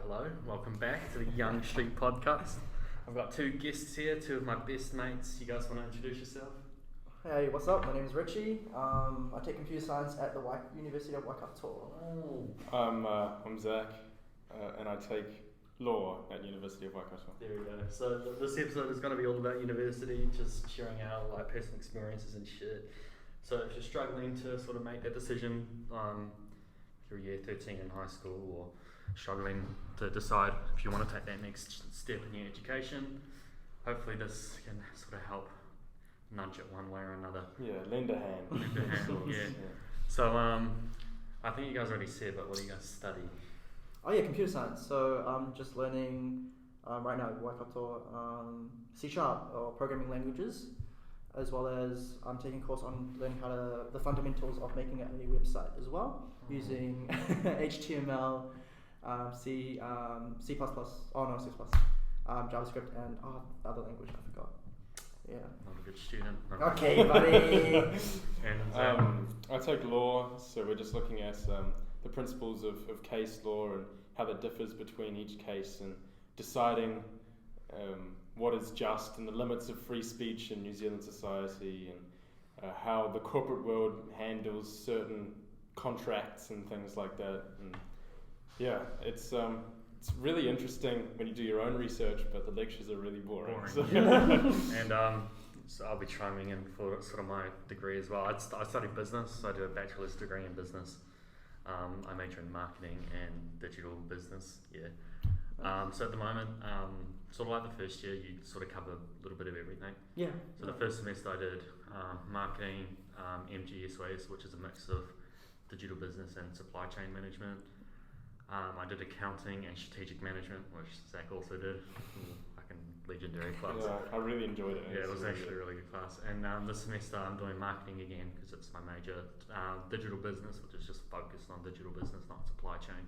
Hello, welcome back to the Young Street Podcast. I've got two guests here, two of my best mates. You guys want to introduce yourself? Hey, what's up? My name is Richie. I take computer science at the University of Waikato. I'm Zach, and I take law at University of Waikato. There we go. So this episode is going to be all about university, just sharing our personal experiences and shit. So if you're struggling to sort of make that decision, if you're year 13 in high school, or struggling to decide if you want to take that next step in your education, hopefully this can sort of help nudge it one way or another. Yeah, lend a hand. Lend a hand, yeah. So I think you guys already said, but what do you guys study? Oh yeah, computer science. So I'm just learning right now at Waikato C# or programming languages, as well as I'm taking a course on learning the fundamentals of making a website as well, using HTML, C++, JavaScript, and other language I forgot. Yeah. Not a good student. Okay, buddy. And I take law, so we're just looking at the principles of case law and how that differs between each case, and deciding what is just and the limits of free speech in New Zealand society, and how the corporate world handles certain contracts and things like that. And yeah, it's really interesting when you do your own research, but the lectures are really boring. So. And so I'll be chiming in for sort of my degree as well. I study business, so I do a bachelor's degree in business. I major in marketing and digital business, so at the moment, sort of like the first year, you sort of cover a little bit of everything. Yeah. So the first semester I did marketing, MGSWAs, which is a mix of digital business and supply chain management. I did accounting and strategic management, which Zach also did. Fucking legendary class. Yeah, I really enjoyed it. Yeah, it was actually a really good class. And this semester I'm doing marketing again because it's my major. Digital business, which is just focused on digital business, not supply chain,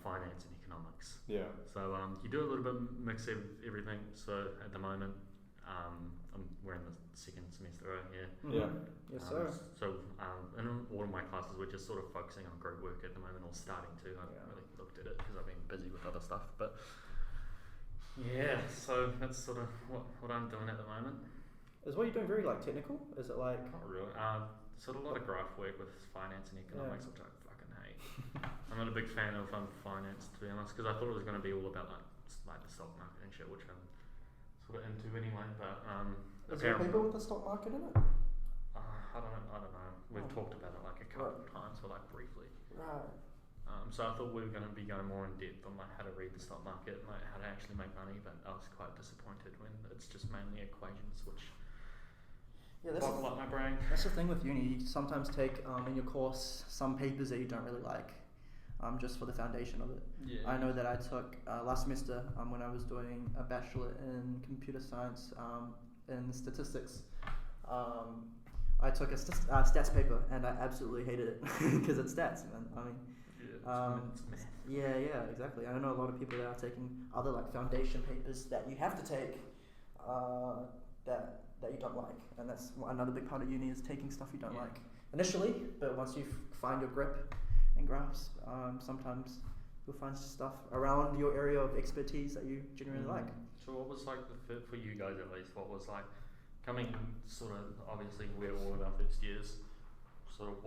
finance and economics. Yeah. So you do a little bit mix of everything. So at the moment, we're in the second semester, right? Yeah. Yeah. Yes, sir. So in all of my classes, we're just sort of focusing on group work at the moment, or starting to. I haven't really looked at it because I've been busy with other stuff. But yeah, so that's sort of what I'm doing at the moment. Is what you're doing very technical? Is it like? Not really. Sort of a lot of graph work with finance and economics, which I fucking hate. I'm not a big fan of finance, to be honest, because I thought it was going to be all about like the stock market and shit, which I'm sort of into anyway. But is there a paper with the stock market in it? I don't know. We've talked about it a couple of times, but briefly. Right. So I thought we were going to be going more in depth on how to read the stock market, and how to actually make money. But I was quite disappointed when it's just mainly equations, which boggle up my brain. That's the thing with uni. You sometimes take in your course some papers that you don't really like, just for the foundation of it. Yeah. I know that I took last semester when I was doing a bachelor in computer science in statistics. I took a stats paper and I absolutely hated it because it's stats, man. I mean, yeah, exactly. I know a lot of people that are taking other foundation papers that you have to take that you don't like, and that's another big part of uni is taking stuff you don't like initially, but once you find your grip and grasp, sometimes you'll find stuff around your area of expertise that you genuinely like. So what was for you guys at least? What was coming sort of obviously we're all in our first years. Sort of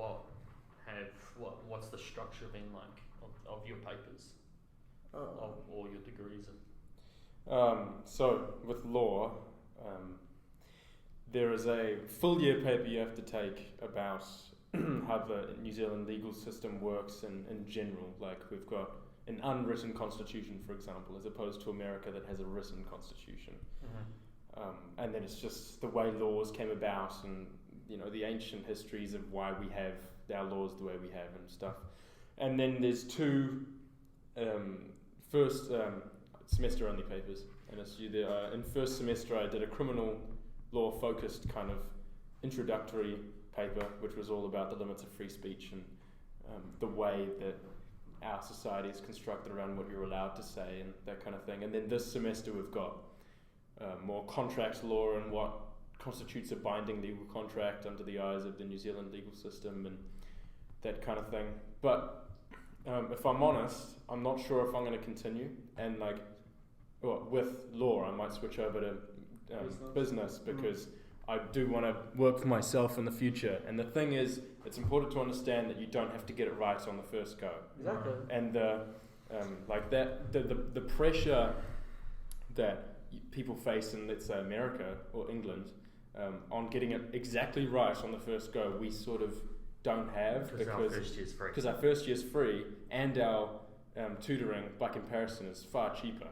what's the structure been of your papers, of all your degrees? So with law, there is a full year paper you have to take about how the New Zealand legal system works in general. We've got an unwritten constitution, for example, as opposed to America that has a written constitution. And then it's just the way laws came about, and the ancient histories of why we have our laws the way we have and stuff. And then there's two first semester only papers, and it's in first semester I did a criminal law focused kind of introductory paper, which was all about the limits of free speech and the way that our society is constructed around what you're allowed to say and that kind of thing. And then this semester we've got more contract law and what constitutes a binding legal contract under the eyes of the New Zealand legal system and that kind of thing. But if I'm honest, I'm not sure if I'm going to continue. And like, well, with law, I might switch over to business because I do want to work for myself in the future. And the thing is, it's important to understand that you don't have to get it right on the first go. Exactly. And like that, the pressure that people face in, let's say, America or England, on getting it exactly right on the first go, we sort of don't have because our first year's free. Because our first year's free, and our tutoring, by comparison, is far cheaper.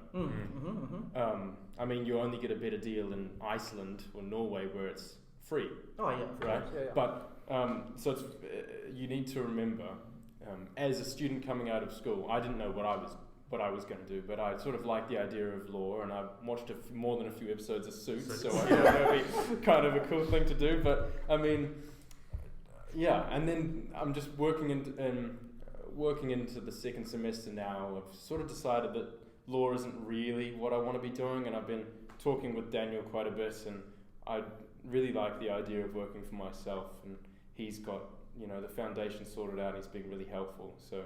I mean, you only get a better deal in Iceland or Norway where it's free. Oh yeah, right. Yeah. But so it's, you need to remember, as a student coming out of school, I didn't know what I was going to do, but I sort of liked the idea of law, and I've watched more than a few episodes of Suits, so I thought that would be kind of a cool thing to do. But I mean, yeah, and then I'm just working into the second semester now. I've sort of decided that law isn't really what I want to be doing, and I've been talking with Daniel quite a bit, and I really like the idea of working for myself, and he's got, the foundation sorted out. He's been really helpful. So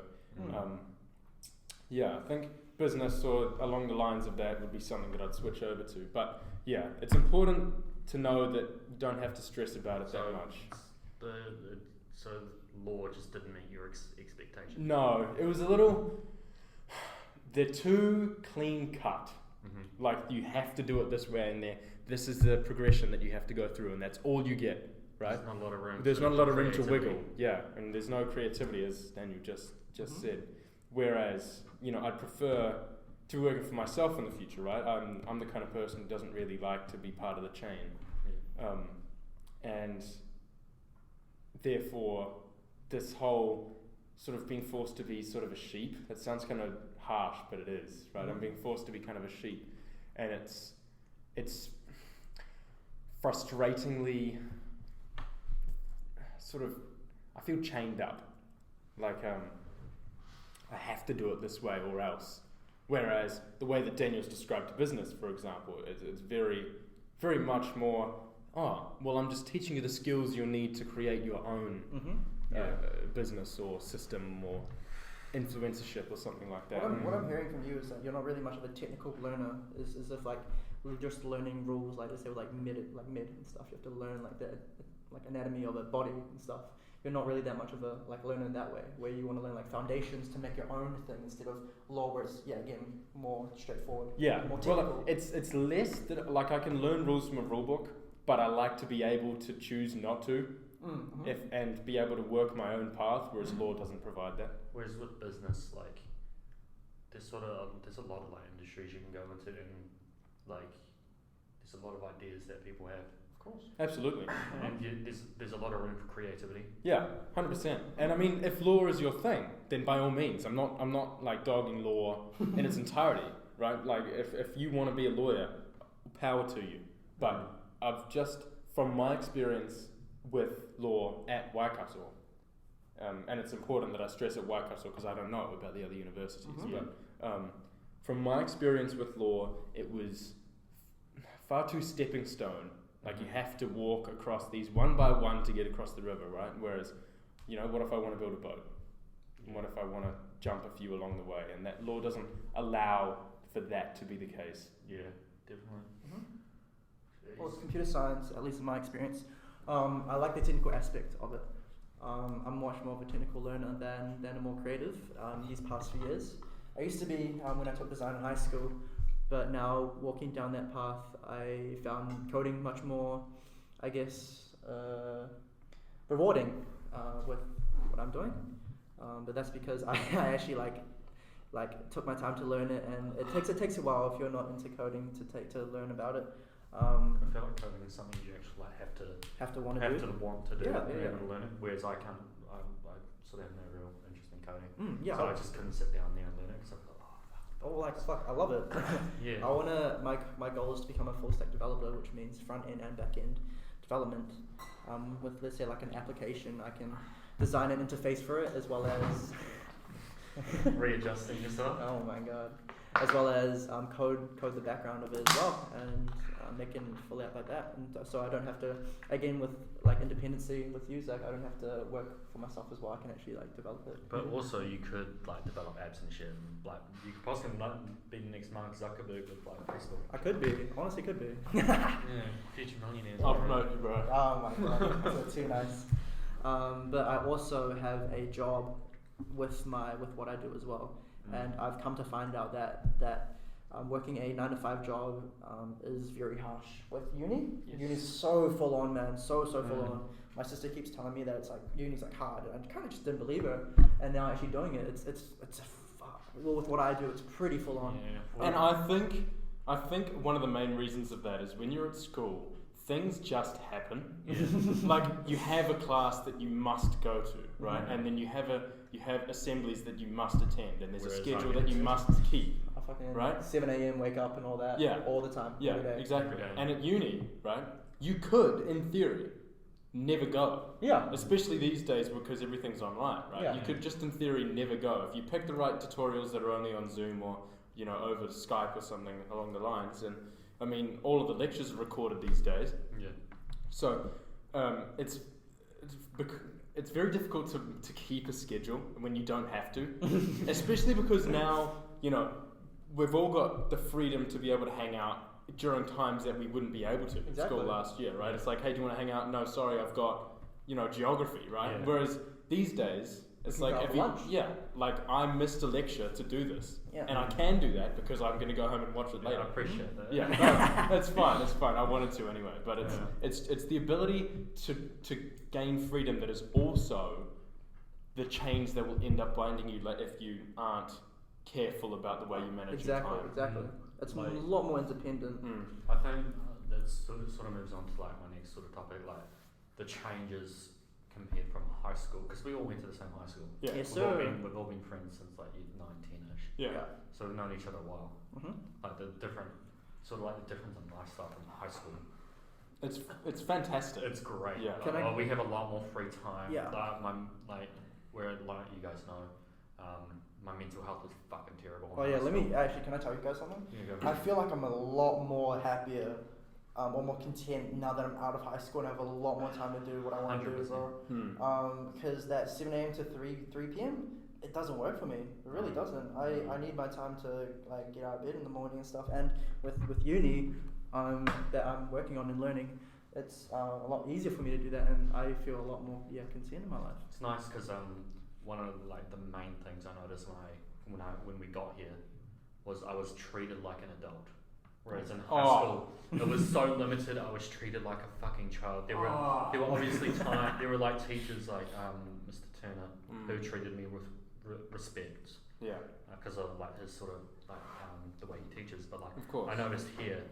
yeah, I think business or along the lines of that would be something that I'd switch over to. But yeah, it's important to know that you don't have to stress about it that much. So law just didn't meet your expectations? No, it was a little... They're too clean cut. Like, you have to do it this way, and this is the progression that you have to go through, and that's all you get, right? There's not a lot of room. There's not a lot of room to wiggle. Yeah, and there's no creativity, as Daniel just said. Whereas, I'd prefer to be working for myself in the future, right? I'm the kind of person who doesn't really like to be part of the chain. And therefore, this whole sort of being forced to be sort of a sheep, that sounds kind of harsh, but it is, right? I'm being forced to be kind of a sheep, and it's frustratingly sort of, I feel chained up, like I have to do it this way or else. Whereas the way that Daniel's described business, for example, it's very, very much more, I'm just teaching you the skills you'll need to create your own business or system or influencership or something like that. What I'm hearing from you is that you're not really much of a technical learner. Is if like we're just learning rules, like let's say like mid and stuff. You have to learn like the anatomy of a body and stuff. You're not really that much of a learner that way, where you want to learn like foundations to make your own thing instead of law, where it's more straightforward. Yeah, more technical. Well, it's less that like I can learn rules from a rule book, but I like to be able to choose not to, and be able to work my own path, whereas law doesn't provide that. Whereas with business, like there's a lot of like industries you can go into, and like there's a lot of ideas that people have. Of course. Absolutely. And there's a lot of room for creativity. Yeah, 100%. And I mean, if law is your thing, then by all means, I'm not like dogging law in its entirety, right? Like if you want to be a lawyer, power to you. But I've just, from my experience with law at Waikato, and it's important that I stress at Waikato because I don't know about the other universities, but from my experience with law, it was far too stepping stone. Like you have to walk across these one by one to get across the river, right? Whereas, what if I want to build a boat? And what if I want to jump a few along the way? And that law doesn't allow for that to be the case. Yeah, definitely. Well, with computer science, at least in my experience, I like the technical aspect of it. I'm much more of a technical learner than a more creative these past few years. I used to be when I took design in high school, but now walking down that path, I found coding much more, I guess, rewarding with what I'm doing. But that's because I actually like took my time to learn it, and it takes a while if you're not into coding to learn about it. I feel like coding is something you actually have to want to do and learn it. Whereas I can't. I sort of have no real interest in coding. So I just couldn't sit down there and learn it because I thought, I love it. Yeah. I wanna. My goal is to become a full stack developer, which means front end and back end development. With let's say like an application, I can design an interface for it as well as readjusting yourself. Oh my god. as well as code the background of it as well, and make it full out like that. And so I don't have to, again, with like independency with you, Zach, I don't have to work for myself as well. I can actually like develop it. But also you could like develop apps and shit, and like you could possibly like, be the next Mark Zuckerberg with like Facebook. I could be, honestly, could be. Yeah, future millionaire. I'll promote you, bro. Oh my god, that's too nice. But I also have a job with what I do as well, and I've come to find out that working a 9-to-5 job is very harsh. With uni, uni's so full on, man, so full on. My sister keeps telling me that it's like uni's like hard, and I kind of just didn't believe her. And now actually doing it, it's well, with what I do, it's pretty full on. Yeah. And I think one of the main reasons of that is when you're at school, things just happen. Yeah. Like you have a class that you must go to, right? And then you have assemblies that you must attend, and there's a schedule that you must keep. Right? 7 a.m. wake up and all that. Yeah. All the time. Yeah, every day. exactly. And at uni, right? You could, in theory, never go. Yeah. Especially these days because everything's online, right? Yeah. You could just in theory never go. If you pick the right tutorials that are only on Zoom or, you know, over Skype or something along the lines. And I mean, all of the lectures are recorded these days. Yeah. So it's very difficult to keep a schedule when you don't have to. Especially because now, you know, we've all got the freedom to be able to hang out during times that we wouldn't be able to in school last year, right? It's like, hey, do you want to hang out? No, sorry, I've got, you know, geography, right? Yeah. Whereas these days, it's like, like I missed a lecture to do this, and I can do that because I'm going to go home and watch it later. I appreciate that. Yeah, no, it's fine. I wanted to anyway, but it's the ability to gain freedom that is also the chains that will end up binding you, like if you aren't careful about the way you manage your time. Exactly. It's like, a lot more independent. I think that sort of moves on to like my next sort of topic, like the changes compared from high school, because we all went to the same high school. Yeah. Yes, we've all been friends since like year 9, 10ish. Yeah. So we've known each other a while. Like the difference in lifestyle from high school. It's fantastic. It's great. Yeah. We have a lot more free time. Yeah. Where like you guys know, my mental health is fucking terrible. Oh yeah, can I tell you guys something? Yeah, go I feel like I'm a lot more happier, or more content now that I'm out of high school and I have a lot more time to do what I want to do, bro. Because that 7 a.m. to 3 p.m. it doesn't work for me. It really doesn't. I need my time to like get out of bed in the morning and stuff. And with uni, that I'm working on and learning, it's a lot easier for me to do that, and I feel a lot more content in my life. It's nice because one of like the main things I noticed when we got here was I was treated like an adult, whereas in high school it was so limited. I was treated like a fucking child. There were obviously there were like teachers like Mr. Turner who treated me with respect. Yeah. Because of like his sort of like the way he teaches, but like of course. I noticed here,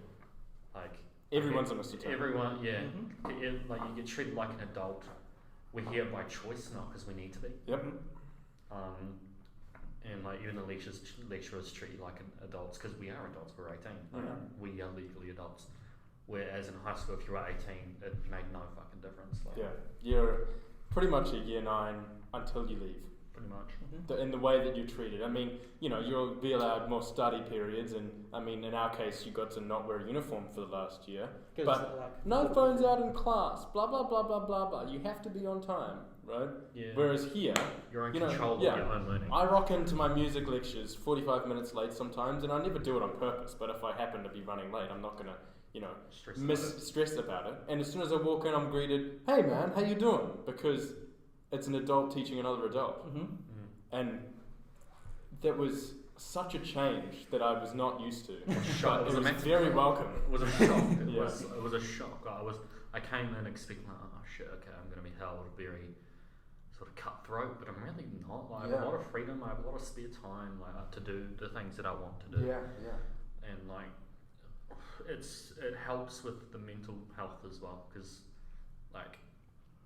like everyone's a Mr. Turner. Everyone, like you get treated like an adult. We're here by choice, not because we need to be. Yep. And like even the lecturers treat you like adults because we are adults. We're 18. Like, we are legally adults. Whereas in high school, if you were 18, it made no fucking difference. Like, yeah, you're pretty much a year 9 until you leave. Pretty much. In the way that you're treated. I mean, you know, you'll be allowed more study periods, and I mean, in our case, you got to not wear a uniform for the last year. But like, no phones out in class. Blah blah blah blah blah blah. You have to be on time, right? Yeah. Whereas here, you're in control of your own learning. I rock into my music lectures 45 minutes late sometimes, and I never do it on purpose. But if I happen to be running late, I'm not gonna, you know, stress about it. And as soon as I walk in, I'm greeted, "Hey man, how you doing?" Because it's an adult teaching another adult. And that was such a change that I was not used to. But it was very welcome. It was a shock. Yeah. It was a shock. I came in expecting like, oh shit, okay, I'm gonna be held very sort of cutthroat, but I'm really not. Like, I have a lot of freedom. I have a lot of spare time, like to do the things that I want to do. Yeah. And like, it helps with the mental health as well, because like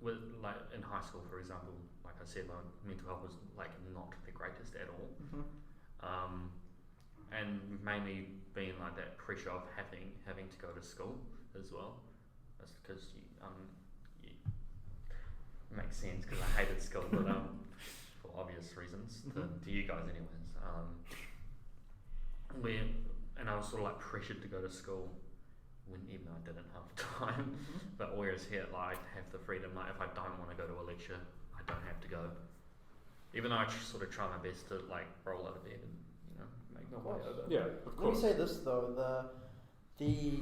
with like in high school, for example, like I said, my mental health was like not the greatest at all. And mainly being like that pressure of having to go to school as well. That's because it makes sense because I hated school, but for obvious reasons to you guys anyways. and I was sort of like pressured to go to school, even though I didn't have time. But whereas here, like, I have the freedom. Like, if I don't want to go to a lecture, I don't have to go. Even though I sort of try my best to like roll out of bed and make my way over. Yeah, of Let course. me say this though, the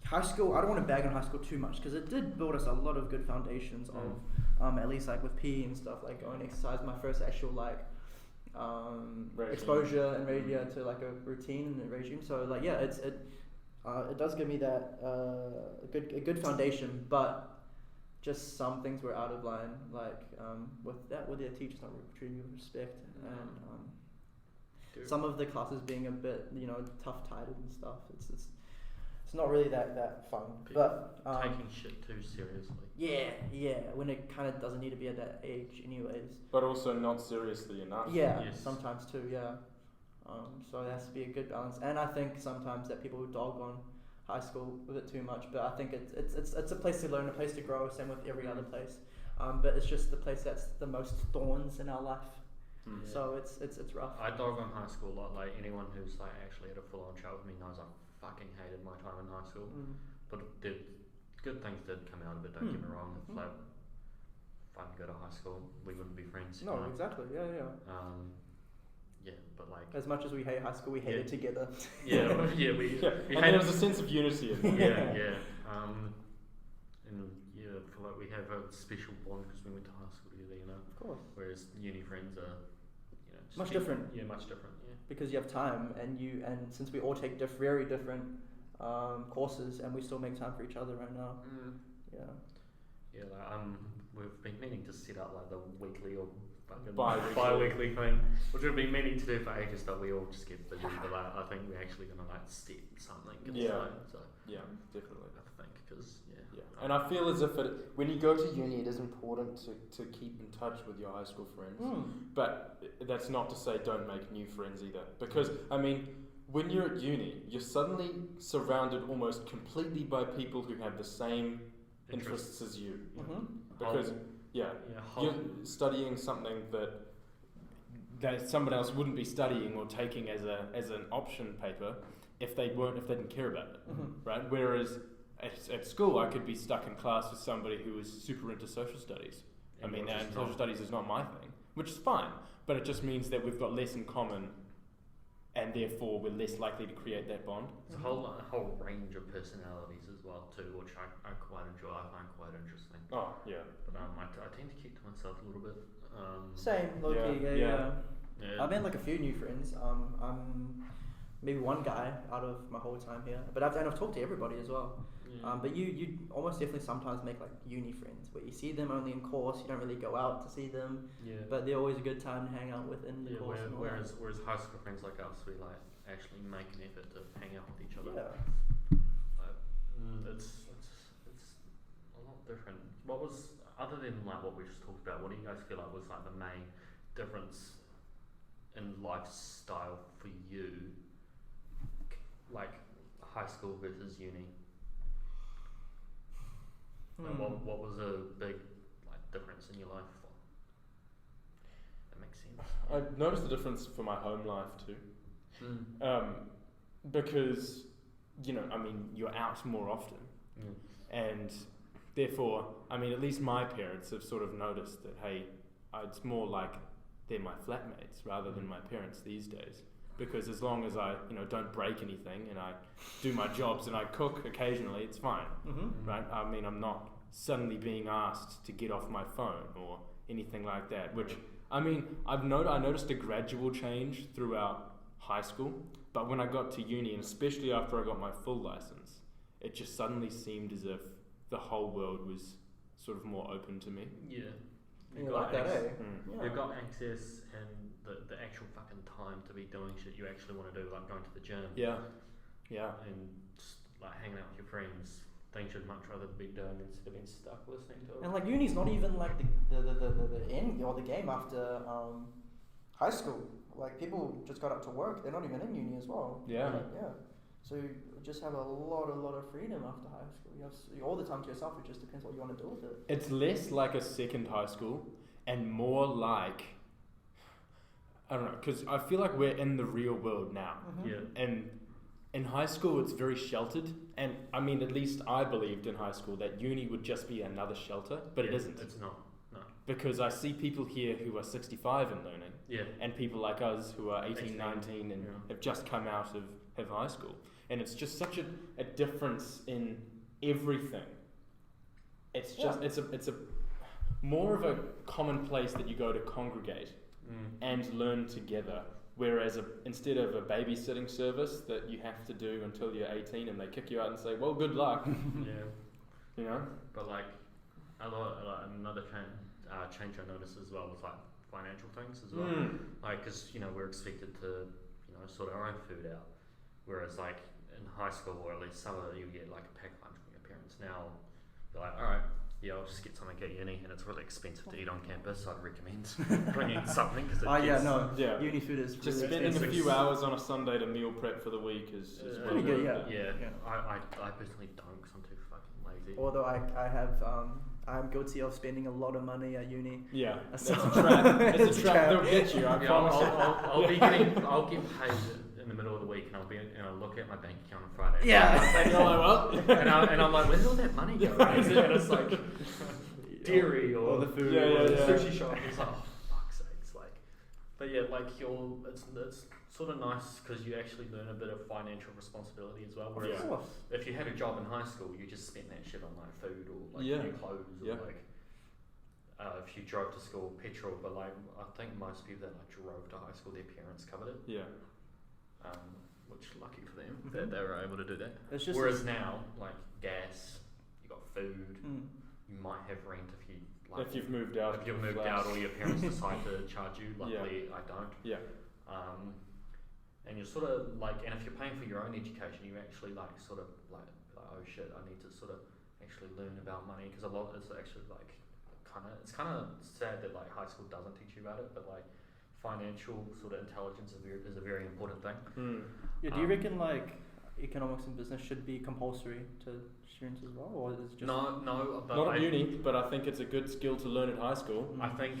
high school, I don't want to bag on high school too much because it did build us a lot of good foundations of at least like with PE and stuff, like going exercise, my first actual like exposure and radio to like a routine and a regime. So like it does give me that a good foundation, but just some things were out of line, like with their teachers not treating you with respect, and some of the classes being a bit tough-tided and stuff. It's not really that fun. People but taking shit too seriously. Yeah, when it kind of doesn't need to be at that age, anyways. But also not seriously enough. Yeah, Yes. sometimes too. Yeah. So there has to be a good balance, and I think sometimes that people dog on high school a bit too much, but I think it's a place to learn, a place to grow, same with every other place. But it's just the place that's the most thorns in our life. Yeah. So it's rough. I dog on high school a lot. Like, anyone who's like actually had a full-on chat with me knows I fucking hated my time in high school. But good things did come out of it. Don't get me wrong. It's like, if I didn't go to high school, we wouldn't be friends. No, exactly. Yeah. Yeah, but like, As much as we hate high school, we hate it together. we and there was a sense of unity in it. yeah. And yeah, I feel like we have a special bond because we went to high school together, Of course. Whereas uni friends are, just Much different. Yeah, much different. Yeah. Because you have time, and since we all take very different courses, and we still make time for each other right now. Yeah. Yeah, like we've been meaning to set up like the weekly or fucking Bi-weekly thing, which we've been meaning to do for ages, but we all just get busy. But like, I think we're actually gonna like step something. So Yeah, definitely. I think because And I feel as if when you go to uni, it is important to keep in touch with your high school friends. But that's not to say don't make new friends either. Because, I mean, when you're at uni, you're suddenly surrounded almost completely by people who have the same interests as you. Because, you're studying something that someone else wouldn't be studying or taking as an option paper if they didn't care about it, right? Whereas at school, I could be stuck in class with somebody who was super into social studies. And social studies is not my thing, which is fine, but it just means that we've got less in common, and therefore we're less likely to create that bond. It's a whole range of personalities as well too, which I quite enjoy. I find quite interesting. Oh yeah. But I tend to keep to myself a little bit. Same, low-key, yeah. I made like a few new friends. I'm maybe one guy out of my whole time here, but I've talked to everybody as well. But you almost definitely sometimes make like uni friends where you see them only in course, you don't really go out to see them. But they're always a good time to hang out with in the course. Whereas high school friends like us, we like actually make an effort to hang out with each other. It's a lot different. What was, other than like what we just talked about, what do you guys feel like was like the main difference in lifestyle for you, like high school versus uni? And what was a big like difference in your life? That makes sense. I noticed the difference for my home life too, because you're out more often, and therefore, at least my parents have sort of noticed that hey, it's more like they're my flatmates rather than my parents these days. Because as long as I, don't break anything and I do my jobs and I cook occasionally, it's fine, right? I'm not suddenly being asked to get off my phone or anything like that. Which, I noticed a gradual change throughout high school, but when I got to uni, and especially after I got my full license, it just suddenly seemed as if the whole world was sort of more open to me. Yeah. You like that, eh? You've got access and the actual fucking time to be doing shit you actually want to do, like going to the gym. Yeah. And just like hanging out with your friends. Things you'd much rather be doing instead of being stuck listening to it. And like uni's not even like the end or the game after high school. Like people just got up to work, they're not even in uni as well. Yeah. So you just have a lot of freedom after high school. You have all the time to yourself. It just depends what you want to do with it. It's less like a second high school and more like, I don't know, because I feel like we're in the real world now. Yeah. And in high school, it's very sheltered. And I mean, at least I believed in high school that uni would just be another shelter, but it isn't. It's not. No. Because I see people here who are 65 and learning, Yeah. and people like us who are 18, 18, 19 and yeah. have just come out of high school. And it's just such a difference in everything. It's just, it's a more of a common place that you go to congregate and learn together. Whereas instead of a babysitting service that you have to do until you're 18 and they kick you out and say, well, good luck. Yeah. You know? But like another change I noticed as well was like financial things as well. Like, because we're expected to sort our own food out, whereas like in high school, or at least some of it, you get like a packed lunch from your parents. Now you're like, all right, yeah, I'll just get something at uni, and it's really expensive to eat on campus. So I'd recommend bringing something. Uni food is just really spending expensive. a few hours on a Sunday to meal prep for the week is pretty good. Yeah. I personally don't, because I'm too fucking lazy. Although I'm guilty of spending a lot of money at uni. Yeah, So- it's a trap. It's It's a a trap. trap. They'll get you. I promise you. I'll get paid in the middle of the week, and I'll look at my bank account on Friday. Yeah. And you're like, well, and I'm like, where's all that money going? And it's like dairy or the food, Yeah, or the yeah. sushi shop. It's like, oh, fuck's sakes, like. But yeah, like it's sort of nice because you actually learn a bit of financial responsibility as well. Whereas Of course. if you had a job in high school, you just spent that shit on like food or like Yeah. new clothes or Yeah. like. If you drove to school, petrol, but like I think most people that like drove to high school, their parents covered it. yeah, Which lucky for them that they were able to do that. It's just Whereas now, like gas, you got food, Mm. you might have rent if you like. if you've moved out, if you've of the moved flats. out or your parents decide to charge you. Luckily, I don't. Yeah, And you're sort of like, and if you're paying for your own education, you actually like sort of like oh shit, I need to sort of actually learn about money, because a lot is actually like it's kind of sad that like high school doesn't teach you about it, but like financial sort of intelligence is a very important thing. Yeah, do you reckon like economics and business should be compulsory to students as well, or is it just No, but not at uni, but I think it's a good skill to learn at high school. I think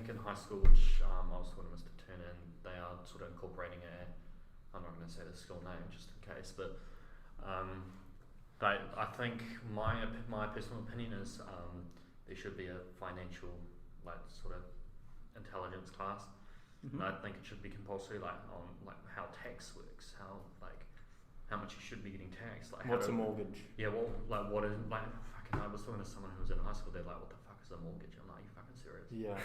in high school, which I was talking to Mr. Turner, and they are sort of incorporating I'm not going to say the school name just in case, but I think my personal opinion is there should be a financial like sort of intelligence class. And I think it should be compulsory, like on like how tax works, how much you should be getting taxed, like What's a mortgage? Yeah, well, like what is like fucking. I was talking to someone who was in high school. They're like, "What the fuck is a mortgage?" I'm like, "You fucking serious?" Yeah,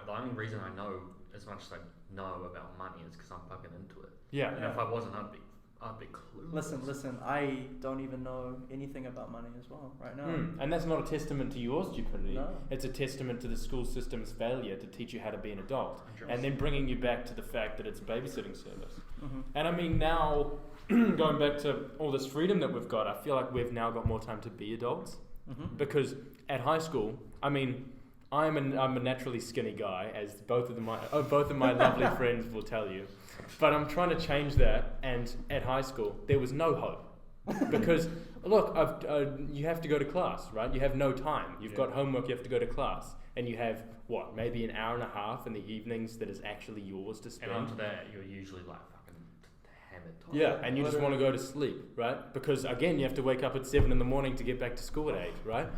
The only reason I know as much as I know about money is because I'm fucking into it. yeah. And if I wasn't, I'd be clueless. Listen, I don't even know anything about money as well right now. And that's not a testament to your stupidity. No. It's a testament to the school system's failure to teach you how to be an adult, Sure. and then bringing you back to the fact that it's a babysitting service. Mm-hmm. And I mean, now going back to all this freedom that we've got, I feel like we've now got more time to be adults. Mm-hmm. Because at high school, I mean, I'm a naturally skinny guy, as both of my lovely friends will tell you. But I'm trying to change that, and at high school, there was no hope. Because, look, you have to go to class, right? You have no time. You've got homework, you have to go to class. And you have, maybe an hour and a half in the evenings that is actually yours to spend. And onto that, you're usually like fucking hammered. Time. Yeah, and you just want to go to sleep, right? Because, again, you have to wake up at 7 in the morning to get back to school at 8, right?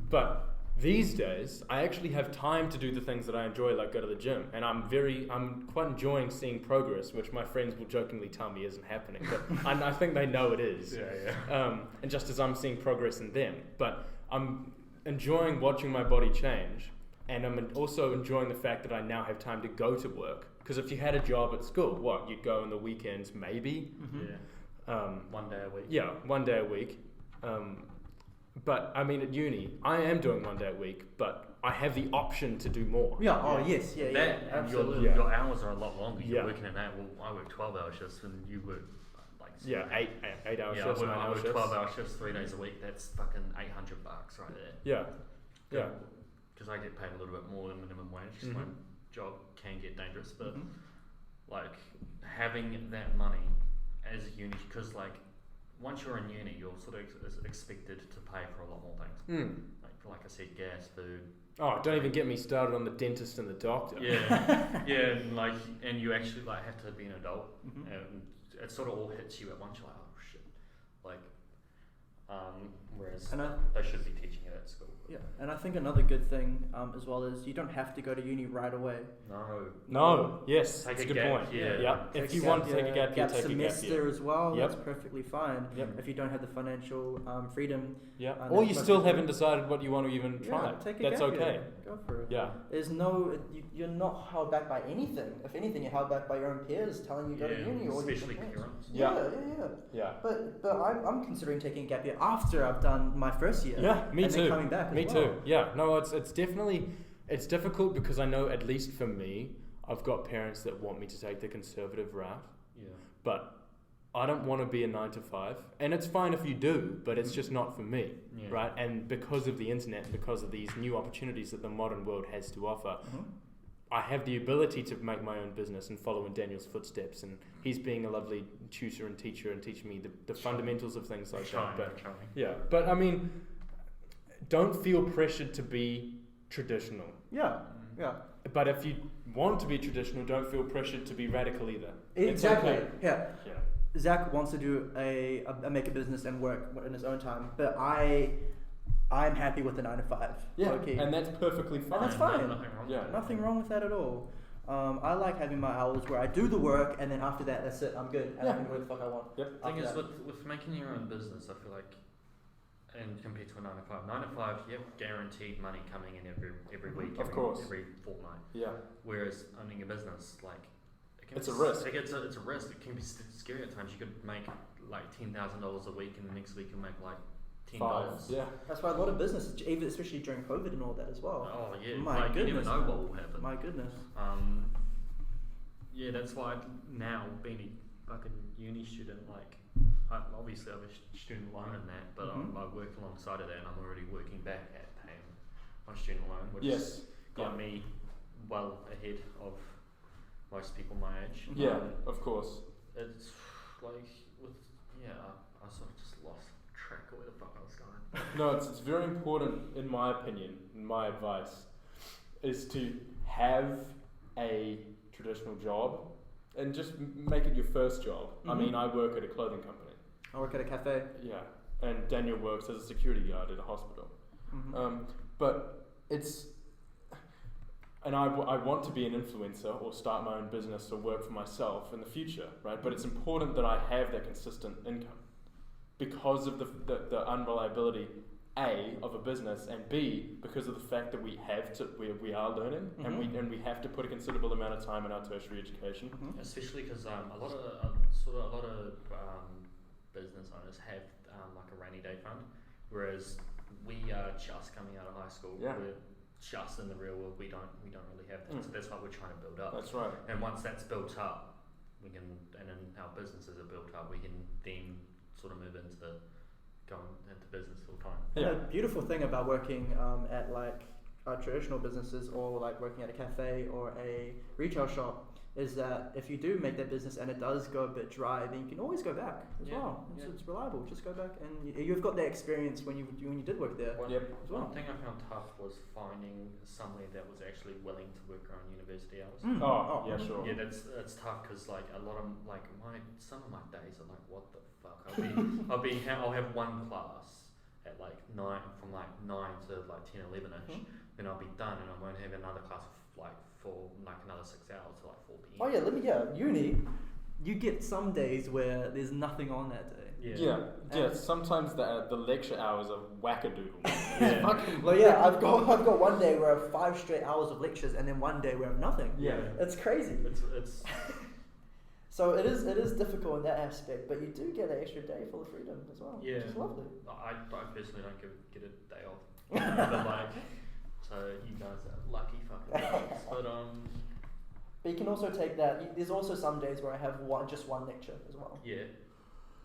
But these days, I actually have time to do the things that I enjoy, like go to the gym, and I'm quite enjoying seeing progress, which my friends will jokingly tell me isn't happening, but I think they know it is. Yeah. And just as I'm seeing progress in them, but I'm enjoying watching my body change, and I'm also enjoying the fact that I now have time to go to work. Because if you had a job at school, you'd go on the weekends, maybe. Mm-hmm. Yeah. 1 day a week. Yeah, 1 day a week. But I mean, at uni, I am doing 1 day a week, but I have the option to do more. Yeah. Oh yes. Yeah. That, and Absolutely. your hours are a lot longer. You're Yeah. working at that. Well, I work 12-hour shifts, and you work like 8 hour yeah, shifts, 9 I hour work shifts. 12-hour shifts 3 days a week. That's fucking $800 right there. Yeah. Because I get paid a little bit more than minimum wage. Because my job can get dangerous, but like having that money as a uni, because like once you're in uni, you're sort of expected to pay for a lot more things. Like I said, gas, food, Oh, don't even get me started on the dentist and the doctor. Yeah, yeah, and you actually have to be an adult, Mhm. and it sort of all hits you at once. You're like, oh shit, like, whereas And they should be teaching it at school. Yeah, and I think another good thing as well is you don't have to go to uni right away. No. Yes, Take that's a a good gap point. year. Yeah. If you want to take a gap year, take a gap semester year. as well. Yep. That's perfectly fine. Yep. If you don't have the financial freedom. Yeah. And Or that's you most still people- haven't decided what you want to even try. Take a That's gap okay. year. Go for it. Yeah. There's no, you're not held back by anything. If anything, you're held back by your own peers telling you go to uni or especially your parents. parents. Yeah. Yeah. Yeah. But I'm considering taking a gap year after I've done my first year. Yeah, me and too. Then coming back. Me as too. well. Yeah. No, it's definitely difficult because I know, at least for me, I've got parents that want me to take the conservative route, Yeah. but I don't want to be a 9 to 5, and it's fine if you do, but it's just not for me, Yeah. right? And because of the internet, and because of these new opportunities that the modern world has to offer, Mhm. I have the ability to make my own business and follow in Daniel's footsteps, and he's being a lovely tutor and teacher and teaching me the fundamentals of things like that. But yeah, but I mean, don't feel pressured to be traditional. Yeah. Yeah. But if you want to be traditional, don't feel pressured to be radical either. It's Exactly. okay. Yeah. Yeah. Zach wants to do a make a business and work in his own time, but I'm happy with the 9 to 5. Yeah, Okay. and that's perfectly fine. that's fine. Nothing wrong. Yeah. with Nothing wrong with that at all. I like having my hours where I do the work, and then after that, that's it. I'm good, and I Yeah. can do what the fuck I want. Yep. The thing After is, that. with making your own business, I feel like, and compared to a 9 to 5, 9 to 5, you have guaranteed money coming in every week, Of course. every fortnight. Yeah. Whereas owning a business, like, it can It's be a risk. It's a risk. It can be scary at times. You could make like $10,000 a week, and the next week you'll make like $10. Yeah. That's why a lot of businesses, even especially during COVID and all that as well. Oh yeah, My like, you goodness, never know man. what will happen. My goodness. Yeah, that's why now being a fucking uni student, like, obviously I have a student loan in that, but Mhm. I work alongside of that, and I'm already working back at paying my student loan, which Yes. got me well ahead of most people my age. Yeah. Of course. It's like I sort of just lost track of where the fuck I was going. No, it's very important, in my opinion, and my advice, is to have a traditional job and just make it your first job. I Mhm. mean, I work at a clothing company. I work at a cafe. Yeah. And Daniel works as a security guard at a hospital. Mm-hmm. But it's, and I want to be an influencer or start my own business or work for myself in the future, right? But it's important that I have that consistent income because of the unreliability, A, of a business, and B, because of the fact that we are learning, and we have to put a considerable amount of time in our tertiary education. Mm-hmm. Especially because a lot of business owners have like a rainy day fund, whereas we are just coming out of high school. Yeah. We're just in the real world. We don't really have that. So that's what we're trying to build up. That's right. And once that's built up, we can, and then our businesses are built up, we can then sort of move into going into business full time. Yeah. The beautiful thing about working at like traditional businesses or like working at a cafe or a retail shop is that if you do make that business and it does go a bit dry, then you can always go back as Yeah, well. yeah. It's reliable. Just go back, and you've got that experience when you did work there. Yep. as well. One thing I found tough was finding somewhere that was actually willing to work around university hours. Mm. Oh, yeah, sure. Yeah, that's tough because like a lot of like some of my days are like, what the fuck? I'll have one class at like 9 from like 9 to like 10, 11ish. Then I'll be done, and I won't have another class of like for like another 6 hours to like 4 p.m. Oh yeah, uni. You get some days where there's nothing on that day. Yeah. Sometimes the lecture hours are wackadoodle. Yeah. Well, yeah, I've got one day where I have 5 straight hours of lectures, and then one day where I have nothing. Yeah. It's crazy. It's So it is difficult in that aspect, but you do get an extra day full of freedom as well. Yeah. Which is lovely. I personally don't get a day off, but like, so you guys are lucky fucking guys. But you can also take that. There's also some days where I have just one lecture as well. Yeah,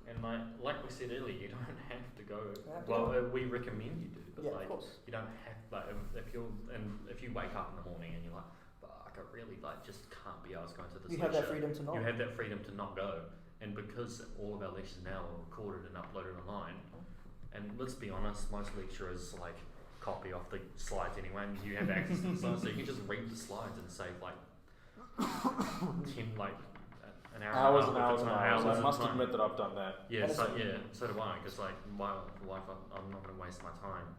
and like we said earlier, you don't have to go. Yeah. Well, we recommend you do, but Yeah, like of course. you don't have. Like if you wake up in the morning and you're like, fuck, I really like just can't be asked going to this You lecture. have that freedom to not. You have that freedom to not go, and because all of our lectures now are recorded and uploaded online, and let's be honest, most lecturers like copy off the slides anyway, and you have access to the slides, so you can just read the slides and save like 10 like an hour. Hours and and a half hours of and time, hours. I of must time. admit that I've done that. Yeah, And so do I, because like my life, I'm not going to waste my time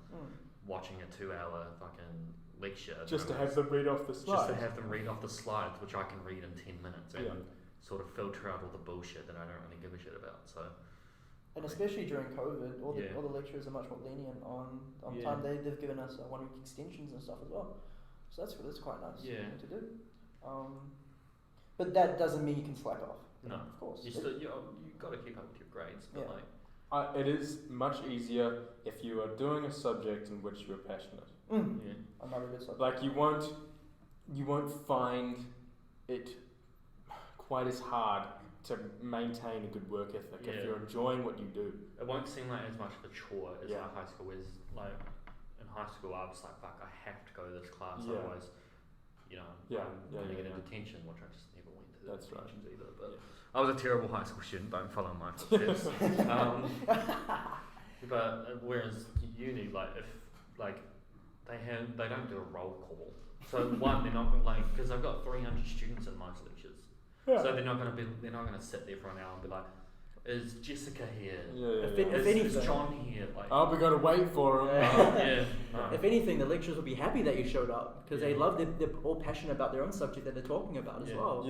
watching a 2-hour fucking lecture. Just to have them read off the slides. Just to have them read off the slides, which I can read in 10 minutes and sort of filter out all the bullshit that I don't really give a shit about. So. And especially during COVID, all the lecturers are much more lenient on time. They've given us 1 week extensions and stuff as well. So that's quite nice thing to do. But that doesn't mean you can slack off. No, of course. You got to keep up with your grades, but it is much easier if you are doing a subject in which you are passionate. Another good subject. Like you won't find it quite as hard to maintain a good work ethic if you're enjoying what you do. It won't seem like as much of a chore as like high school is. Like in high school, I was like, fuck, I have to go to this class, otherwise, I'm going to get a detention, which I just never went to the detentions either. But I was a terrible high school student. Don't follow my footsteps. But whereas uni, like if like they don't do a roll call. So one, they're not like, because I've got 300 students in most lectures. So they're not going to sit there for an hour and be like, is Jessica here? If anything, is John here? Like, we got to wait for him. If anything, the lecturers will be happy that you showed up because they love they're all passionate about their own subject that they're talking about as well.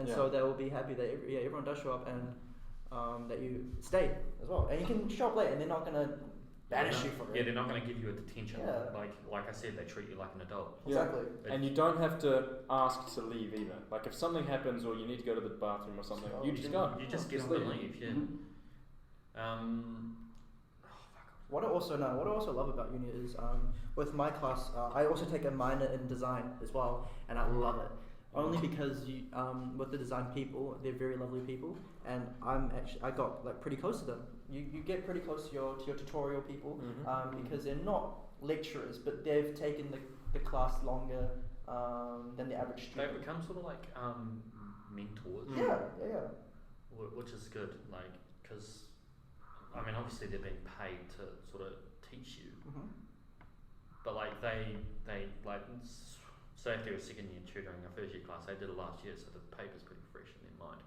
So they will be happy that everyone does show up and that you stay as well. And you can show up late and they're not going to banish you for it. Yeah, they're not going to give you a detention. Like I said, they treat you like an adult. Exactly. And you don't have to ask to leave either. Like if something happens or you need to go to the bathroom or something, you just go. You just get up and leave. What I also love about uni is with my class, I also take a minor in design as well, and I love it. Only because you, with the design people, they're very lovely people, and I got like pretty close to them. You get pretty close to your tutorial people, because they're not lecturers, but they've taken the class longer than the average student. They become sort of like mentors. Yeah. Which is good, like, because I mean, obviously they're being paid to sort of teach you, but like they like. So if they were second year tutoring a first year class, they did it last year, so the paper's pretty fresh in their mind.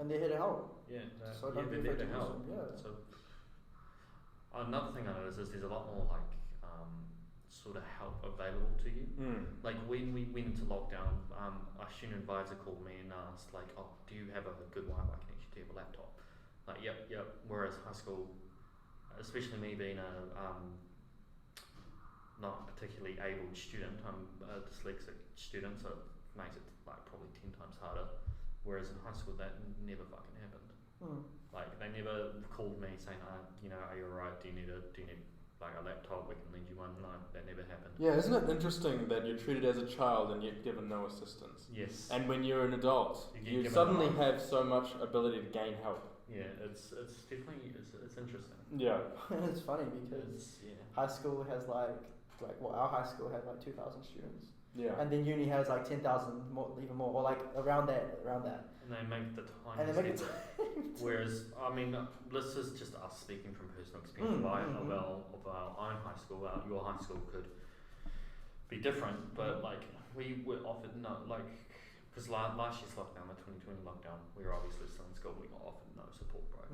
And they're here to help. They're there to help. So another thing I noticed is there's a lot more like sort of help available to you. Like when we went into lockdown, a student advisor called me and asked like, "Oh, do you have a good Wi-Fi connection? Do you have a laptop?" Like, yep. Whereas high school, especially me being a not particularly able student, I'm a dyslexic student, so it makes it like probably 10 times harder. Whereas in high school that never fucking happened. Like they never called me saying, are you alright? Do you need like a laptop? We can lend you one. No, that never happened. Yeah, isn't it interesting that you're treated as a child and yet given no assistance? Yes. And when you're an adult, you suddenly have so much ability to gain help. Yeah, it's definitely it's interesting. Yeah. It's funny because high school has our high school had like 2,000 students. Yeah. And then uni has like 10,000, even more, or like around that. And they make the time. Whereas, I mean, this is just us speaking from personal experience of our own high school. Your high school could be different, but like we were offered because last year's lockdown, the 2020 lockdown, we were obviously still in school. We got offered no support, bro.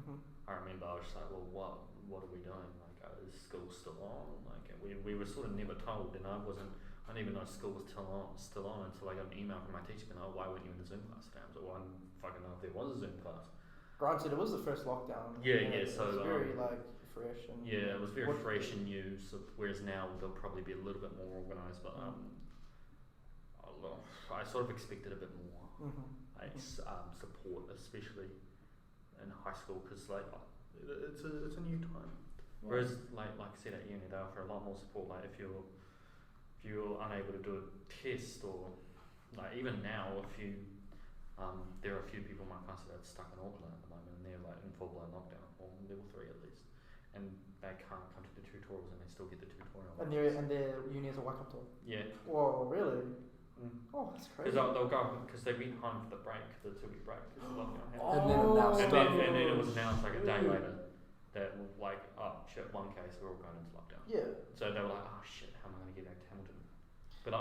I remember I was just like, well, what are we doing? Like, is school still on? Like, we were sort of never told, and I didn't even know school was still on until I got an email from my teacher going, "Oh, why weren't you in the Zoom class today?" I was like, "Well, I didn't fucking know if there was a Zoom class." Granted, it was the first lockdown. So it was very fresh and it was very fresh and new. So whereas now they'll probably be a little bit more organised, but I sort of expected a bit more support, especially in high school, because like it's a new time. Whereas like I said at uni, they offer a lot more support. Like if you're unable to do a test, or like even now, there are a few people in my class that are stuck in Auckland at the moment, and they're like in full blown lockdown, or level 3 at least, and they can't come to the tutorials, and they still get the tutorial. And their uni is a Waikato. Yeah. Whoa, really? Oh, that's crazy. Because they'll go because they went home for the break, the 2-week break, because the lockdown happened. And then it and then it was announced like a day later that like, oh shit, one case, we're all going into lockdown. Yeah. So they were like, oh shit, how am I going to get back to Hamilton? But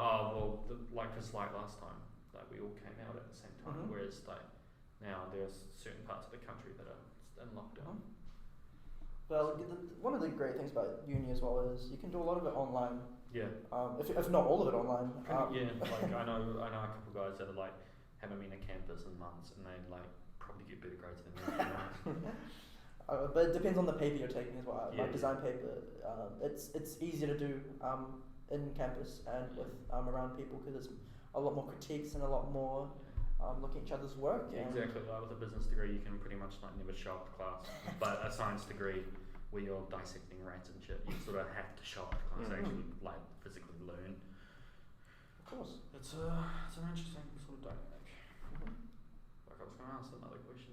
because like last time, like we all came out at the same time, whereas like now there's certain parts of the country that are in lockdown. Well, one of the great things about uni as well is you can do a lot of it online. Yeah. If not all of it online. Yeah, like I know a couple of guys that are like haven't been to campus in months, and they like probably get better grades than me. But it depends on the paper you're taking as well. Yeah, My design paper, it's easier to do in campus and with around people because it's a lot more critiques and a lot more looking at each other's work. Yeah, exactly. Like with a business degree, you can pretty much like never show up to class. But a science degree, where you're dissecting rats and shit, you sort of have to show up to class to actually like physically learn. Of course. It's an interesting sort of dynamic. Like I was going to ask another question,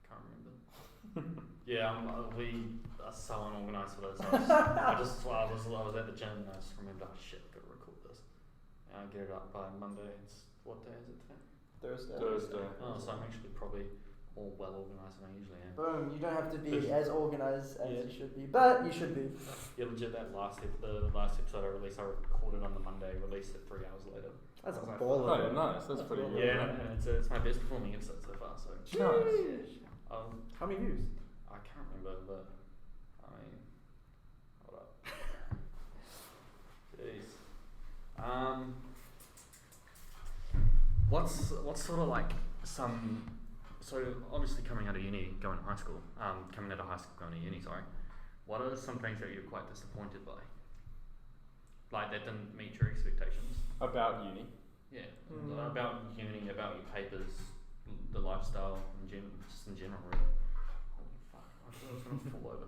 can't remember. Yeah, we are so unorganised for this. I was at the gym and I just remembered, oh shit, I've got to record this. And I get it up by Monday. What day is it today? Thursday. Oh, so I'm actually probably more well organised than I usually am. Boom, you don't have to be as organised as you should be, but you should be. Yeah, legit, the last episode I released, I recorded on the Monday, released it 3 hours later. That's a like, baller. Oh, yeah, nice. That's pretty good. Yeah, and it's my best performing episode so far. So Nice. How many views? I can't remember, but I mean, hold up. Jeez. What's sort of like some. So obviously coming out of uni, going to high school, coming out of high school, going to uni, sorry. What are some things that you're quite disappointed by? Like that didn't meet your expectations? About uni. Yeah, about uni, about your papers, the lifestyle, just in general, really. Holy fuck, I thought I was going to fall over.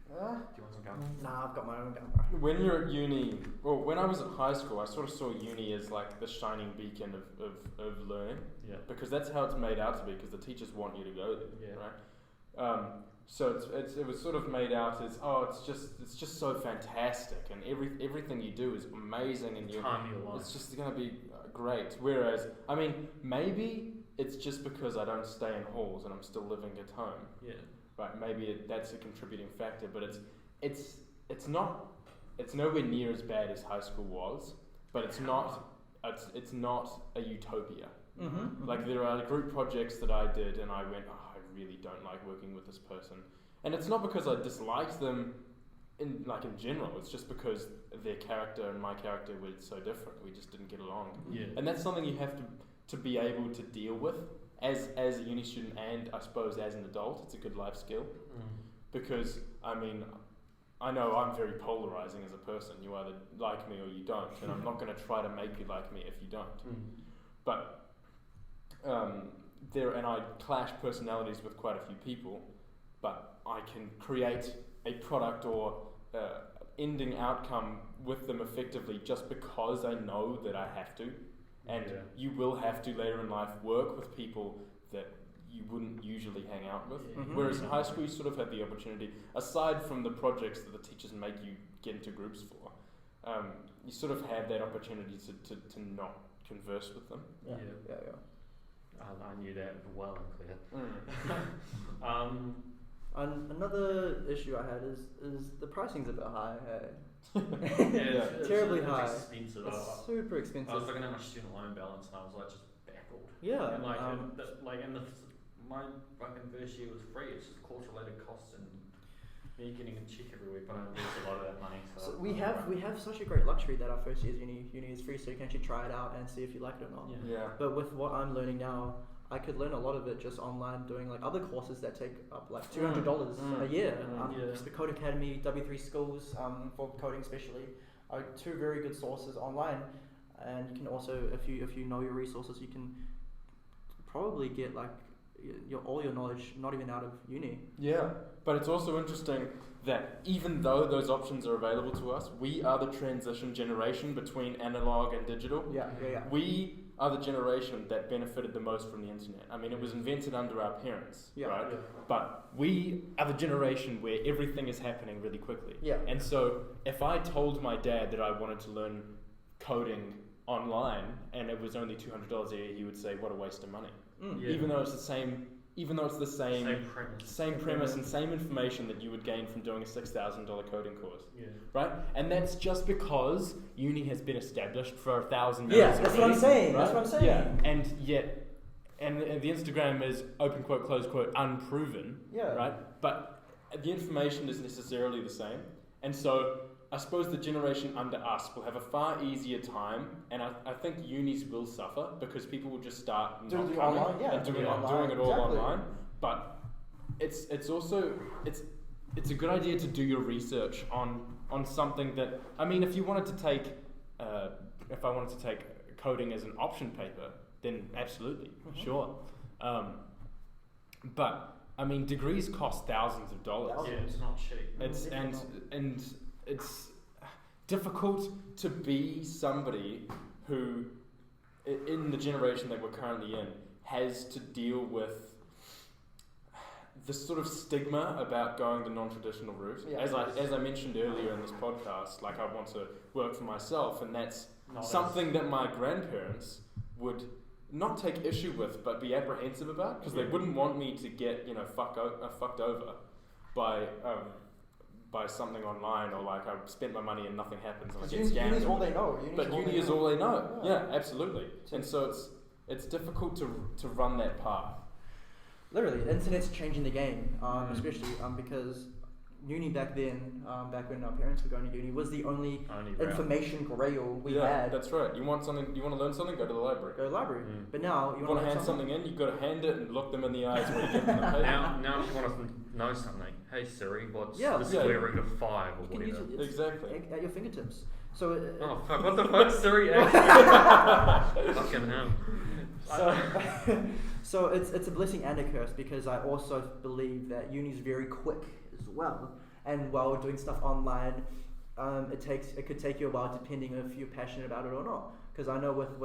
Do you want some gum? Nah, I've got my own gum. When you're at uni, well, when I was at high school, I sort of saw uni as like the shining beacon of learning. Yeah. Because that's how it's made out to be, because the teachers want you to go there, right? So it was sort of made out as, it's just so fantastic, and everything you do is amazing, and it's just going to be great. Whereas, I mean, maybe it's just because I don't stay in halls and I'm still living at home. Yeah. Right, maybe that's a contributing factor, but it's nowhere near as bad as high school was, but it's not a utopia. Like there are group projects that I did and I went, I really don't like working with this person, and it's not because I disliked them in general, it's just because their character and my character were so different, we just didn't get along. Yeah. And that's something you have to be able to deal with as a uni student, and I suppose as an adult. It's a good life skill, because I mean, I know I'm very polarizing as a person. You either like me or you don't, and I'm not going to try to make you like me if you don't. But I clash personalities with quite a few people, but I can create a product or ending outcome with them effectively just because I know that I have to. And you will have to later in life work with people that you wouldn't usually hang out with. Whereas in high school you sort of have the opportunity, aside from the projects that the teachers make you get into groups for, you sort of have that opportunity to not converse with them. Yeah. I knew that well and clear. And another issue I had is the pricing's a bit high. Hey? It's terribly high. Expensive. It's super expensive. I was looking at my student loan balance and I was like just baffled. Yeah. And my fucking first year was free. It's just course related costs and me getting a check every week, but I lose a lot of that money. So we have such a great luxury that our first year's uni is free, so you can actually try it out and see if you like it or not. Yeah. But with what I'm learning now, I could learn a lot of it just online, doing like other courses that take up like $200 a year. The Code Academy, W3 Schools, for coding especially, are two very good sources online. And you can also, if you know your resources, you can probably get like all your knowledge not even out of uni. Yeah, but it's also interesting that even though those options are available to us, we are the transition generation between analog and digital. Yeah. We are the generation that benefited the most from the internet. I mean, it was invented under our parents, right? Yeah. But we are the generation where everything is happening really quickly. Yeah. And so if I told my dad that I wanted to learn coding online and it was only $200 a year, he would say, what a waste of money. Even though it's the same even though it's the same premise. premise and same information that you would gain from doing a $6,000 coding course, Yeah. right? And that's just because uni has been established for 1,000 Yeah, years. that's already, what I'm saying. right? That's what I'm saying. Yeah, and the Instagram is open quote, close quote, unproven, Yeah. right? But the information is necessarily the same, and so I suppose the generation under us will have a far easier time, and I think unis will suffer because people will just start Doing not it coming online, yeah, and doing it all Exactly. online. But it's also it's a good idea to do your research on something that, I mean, if you wanted to take if I wanted to take coding as an option paper, then absolutely, sure. But I mean, degrees cost thousands of dollars. Yeah, it's not cheap. It's and it's difficult to be somebody who, in the generation that we're currently in, has to deal with the sort of stigma about going the non-traditional route. Yeah. As I mentioned earlier in this podcast, like, I want to work for myself, and that's Not something that my grandparents would not take issue with, but be apprehensive about, because they wouldn't want me to get, you know, fucked over by something online, or like I've spent my money and nothing happens and I get scammed. Uni is all they know. But uni is all they know. Yeah. Yeah, absolutely. And so it's difficult to run that path. Literally, the internet's changing the game, especially because uni back then, back when our parents were going to uni, was the only information grail we had. That's right. You want to learn something, go to the library. Go to the library. But now you want to hand something in, you've got to hand it and look them in the eyes when you give them the paper. Now if you want to know something, hey Siri, what's the square root of 5 or you can whatever? use it Exactly. at your fingertips. So Oh fuck, what the fuck, Siri actually? Fucking hell. So it's a blessing and a curse, because I also believe that uni's very quick as well, and while doing stuff online, it could take you a while, depending if you're passionate about it or not. Because I know with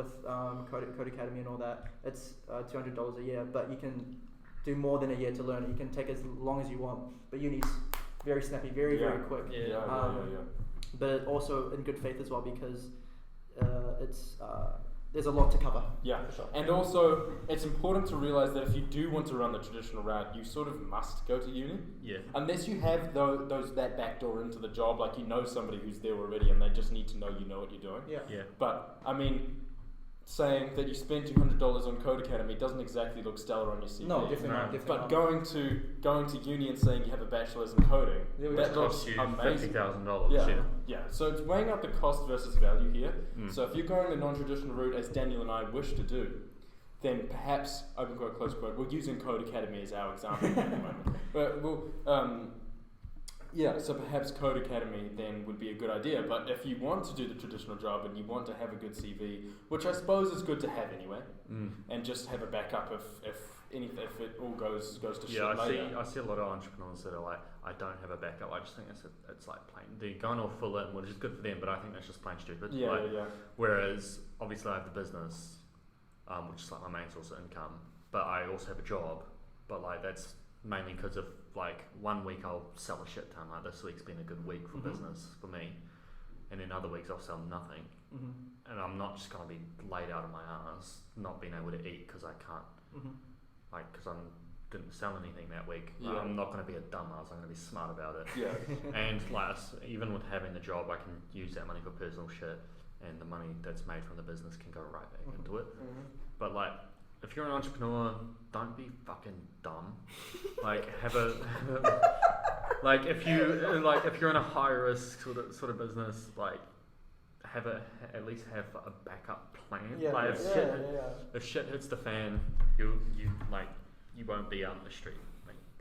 Code Academy and all that, it's $200 a year, but you can do more than a year to learn it. You can take as long as you want, but uni's very snappy, very quick. But also in good faith as well, because there's a lot to cover. Yeah, for sure. And also, it's important to realise that if you do want to run the traditional route, you sort of must go to uni. Yeah. Unless you have that back door into the job, like you know somebody who's there already and they just need to know you know what you're doing. Yeah. But, I mean, saying that you spent $200 on Code Academy doesn't exactly look stellar on your CV. No, definitely not. But going to uni and saying you have a bachelor's in coding, that costs you amazing. $50,000. Yeah, so it's weighing up the cost versus value here. So if you're going the non-traditional route, as Daniel and I wish to do, then perhaps, open quote, close quote, we're using Code Academy as our example at the moment. But so perhaps Code Academy then would be a good idea. But if you want to do the traditional job and you want to have a good CV, which I suppose is good to have anyway, and just have a backup if it all goes to shit later. I see a lot of entrepreneurs that are like, I don't have a backup. I just think it's like plain, they're going all full in, which is good for them, but I think that's just plain stupid. Whereas obviously I have the business, which is like my main source of income, but I also have a job, but like that's mainly because of like 1 week I'll sell a shit ton. Like this week's been a good week for business for me, and then other weeks I'll sell nothing, and I'm not just gonna be laid out of my ass, not being able to eat because I can't, like because I didn't sell anything that week. Like, I'm not gonna be a dumbass. I'm gonna be smart about it. Yeah. And like even with having the job, I can use that money for personal shit, and the money that's made from the business can go right back into it. But like, if you're an entrepreneur, don't be fucking dumb. Like like if you're in a high risk sort of business, like at least have a backup plan. If shit hits the fan, you won't be out in the street.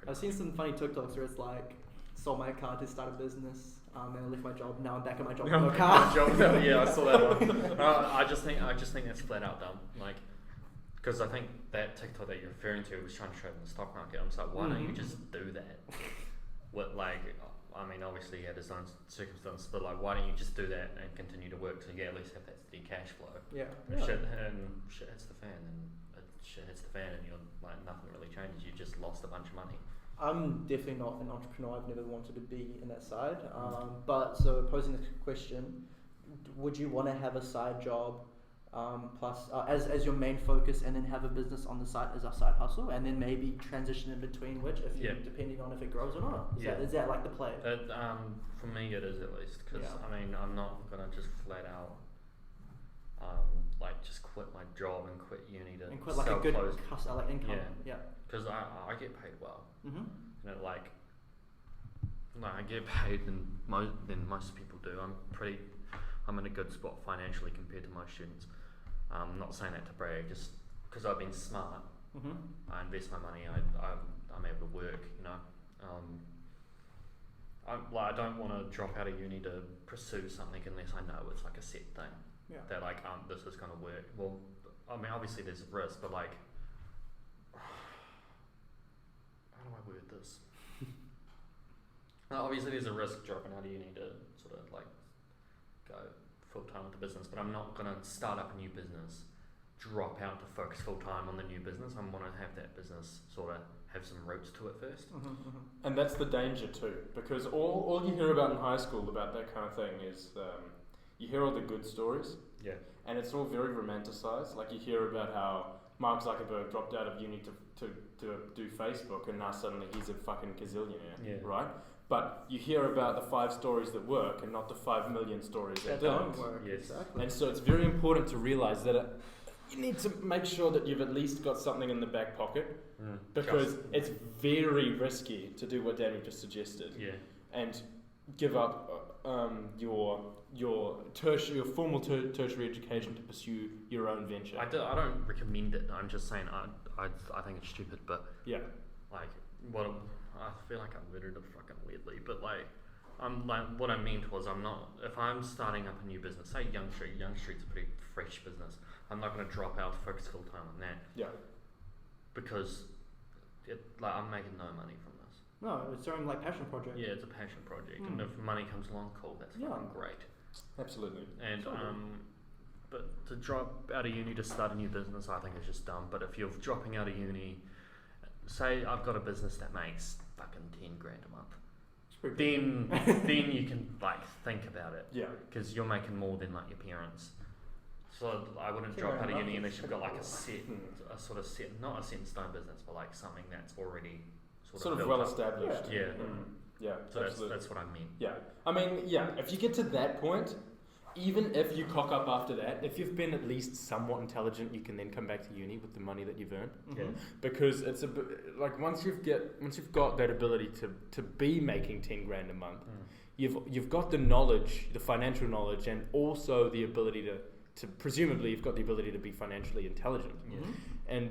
I've seen some funny TikToks where it's like, sold my car to start a business, and I left my job. Now I'm back at my job with no car. Yeah, I saw that one. I just think that's flat out dumb. Like, because I think that TikTok that you're referring to was trying to trade in the stock market. I'm just like, why don't you just do that? I mean, obviously he had his own circumstances, but like, why don't you just do that and continue to work so you at least have that steady cash flow? Yeah. If shit hits the fan, and shit hits the fan, and you're like, nothing really changes. You just lost a bunch of money. I'm definitely not an entrepreneur. I've never wanted to be in that side. But so posing the question, would you want to have a side job plus as your main focus, and then have a business on the side as a side hustle, and then maybe transition in between, which if you, depending on if it grows or not. Is that like the play? For me, it is at least, because I mean, I'm not gonna just flat out like just quit my job and quit uni to quit like sell a good clothes. like income. Because I get paid well. Mm-hmm. You know, like I get paid than most people do. I'm in a good spot financially compared to most students. I'm not saying that to brag, just because I've been smart. Mm-hmm. I invest my money. I'm able to work. You know, I don't want to drop out of uni to pursue something unless I know it's like a set thing. Yeah. That like this is gonna work. Well, I mean, obviously there's a risk, but like, how do I word this? Obviously there's a risk dropping out of uni to sort of like go full time with the business, but I'm not gonna start up a new business, drop out to focus full time on the new business. I want to have that business sort of have some roots to it first. Mm-hmm, mm-hmm. And that's the danger too, because all you hear about in high school about that kind of thing is you hear all the good stories, and it's all very romanticized. Like you hear about how Mark Zuckerberg dropped out of uni to do Facebook, and now suddenly he's a fucking gazillionaire, right? But you hear about the 5 stories that work and not the 5 million stories that don't work. Yes. Exactly. And so it's very important to realize that you need to make sure that you've at least got something in the back pocket, because it's very risky to do what Daniel just suggested, and give up your formal tertiary education to pursue your own venture. I don't recommend it. I'm just saying I think it's stupid, but like I feel like I worded it fucking weirdly, but like what I meant was if I'm starting up a new business, say Young Street's a pretty fresh business, I'm not going to drop out to focus full time on that. Because I'm making no money from this. No, it's your own like passion project. Yeah, it's a passion project, and if money comes along, cool, that's fucking great. Absolutely. And but to drop out of uni to start a new business, I think is just dumb. But if you're dropping out of uni, say I've got a business that makes fucking 10 grand a month, then you can like think about it. Yeah. Because you're making more than like your parents. So I wouldn't drop out of uni unless you've got like not a set in stone business, but like something that's already sort of well established. Yeah. Yeah. So that's what I mean. Yeah. I mean, if you get to that point, even if you cock up after that, if you've been at least somewhat intelligent, you can then come back to uni with the money that you've earned. Mm-hmm. Because it's like once you've got that ability to be making 10 grand a month, you've got the knowledge, the financial knowledge, and also the ability to presumably you've got the ability to be financially intelligent. And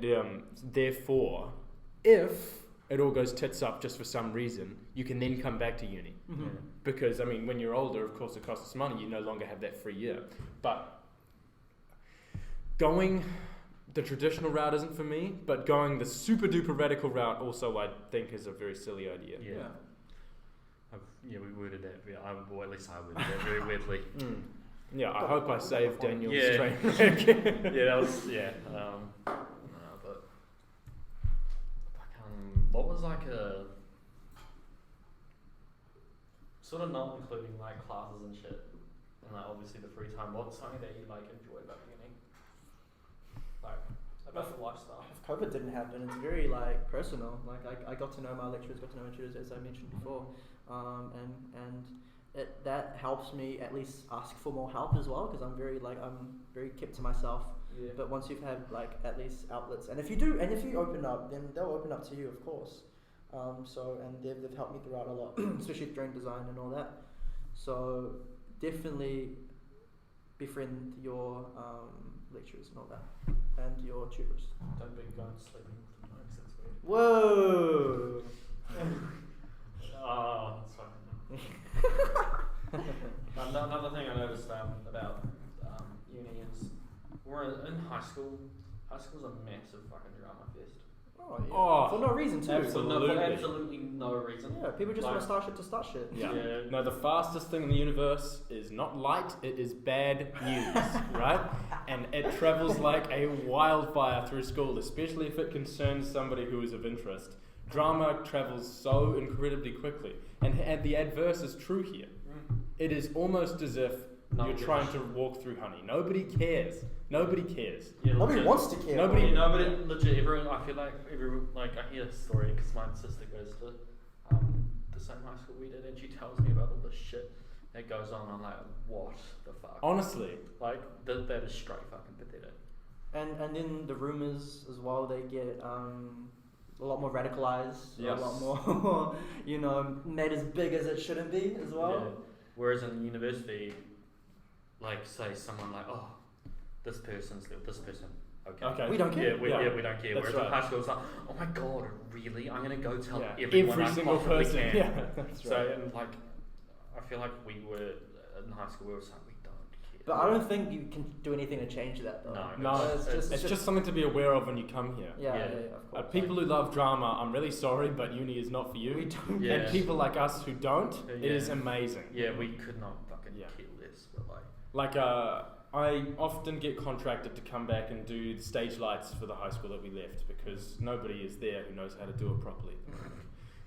therefore, if it all goes tits up just for some reason, you can then come back to uni. Because, I mean, when you're older, of course, it costs us money. You no longer have that free year. But going the traditional route isn't for me, but going the super duper radical route also, I think, is a very silly idea. We worded that. Or at least I worded that very weirdly. Yeah, I hope I saved Daniel's train. That was but what was like a sort of not including like classes and shit, and like obviously the free time. What's something that you like enjoy about uni? Like about the lifestyle. If COVID didn't happen, it's very like personal. Like I got to know my lecturers, got to know my tutors, as I mentioned before, and that helps me at least ask for more help as well, because I'm very kept to myself. But once you've had like at least outlets, and if you open up, then they'll open up to you, of course. And they've helped me throughout a lot, especially during design and all that. So definitely befriend your lecturers and all that, and your tutors. Don't be going sleeping with the mics, that's weird. Whoa! Oh, that's fine. Another thing I noticed about uni is we're in high school. High school's a massive fucking drama fest. Oh yeah. For no reason too. For absolutely no reason. Yeah, people just want to start shit to start shit. Yeah. No, the fastest thing in the universe is not light, it is bad news, right? And it travels like a wildfire through school, especially if it concerns somebody who is of interest. Drama travels so incredibly quickly. And the adverse is true here. It is almost as if No You're one trying gives a to walk through honey. Nobody cares. Nobody cares. Yeah, Nobody legit. wants to care. Nobody- No, but legit, everyone. I feel like everyone. Like I hear a story because my sister goes to the same high school we did, and she tells me about all this shit that goes on. I'm like, what the fuck? Honestly. Like that is straight fucking pathetic. And then the rumors as well, they get a lot more radicalized, Yes. a lot more, made as big as it shouldn't be as well. Yeah. Whereas in university, like say someone like, oh, this person's with this person. Okay. We don't care. Yeah, we don't care. That's Whereas right. in high school, it's like, oh my god, really? I'm gonna go tell Yeah. everyone Every I single possibly person. can. Yeah, that's So right. and like, I feel like we were in high school. We were just like, we don't care. But I don't think you can do anything to change that though. No, it's just something to be aware of when you come here. Yeah, Yeah. of course. People who love drama, I'm really sorry, but uni is not for you. We don't. Yeah. And people like us who don't, Yeah. it is amazing. Yeah, we could not fucking Yeah. care less. But like, I often get contracted to come back and do the stage lights for the high school that we left because nobody is there who knows how to do it properly.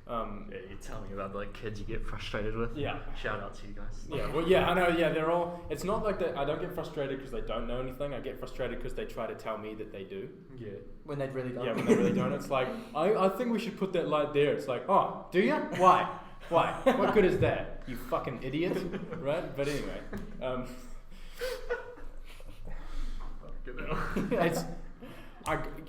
yeah, you tell me about like kids you get frustrated with. Yeah. Shout out to you guys. Yeah, well, yeah, I know, yeah, they're all, it's not like that, I don't get frustrated because they don't know anything, I get frustrated because they try to tell me that they do. Yeah. When they really don't. Yeah, when they really don't, it's like, I think we should put that light there, it's like, oh, do you? Why? Why? What good is that? You fucking idiot, right? But anyway, it's,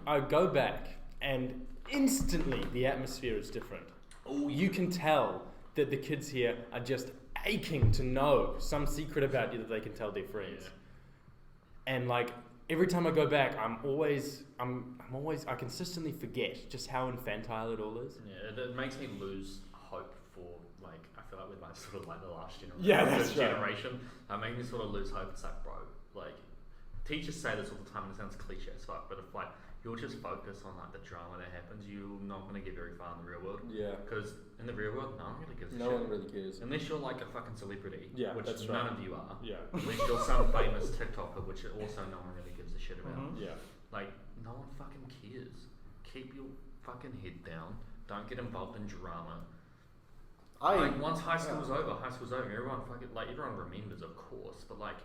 I go back and instantly the atmosphere is different. Oh, you can tell that the kids here are just aching to know some secret about you that they can tell their friends. Yeah. And like every time I go back, I'm always I consistently forget just how infantile it all is. Yeah, it makes me lose hope for like I feel like we're like sort of like the last generation. Yeah, that's this right. generation. That makes me sort of lose hope. It's like, bro, like teachers say this all the time and it sounds cliche as fuck, but if like you'll just focus on like the drama that happens, you're not going to get very far in the real world. Yeah. Because in the real world, no one really gives a No shit. one really cares. Unless you're like a fucking celebrity, Yeah, which that's none right. of you are. Yeah. Unless you're some famous TikToker, which also no one really gives a shit about. Mhm. Yeah. Like, no one fucking cares. Keep your fucking head down. Don't get involved in drama. Like, once high school's over, everyone remembers, of course, but like,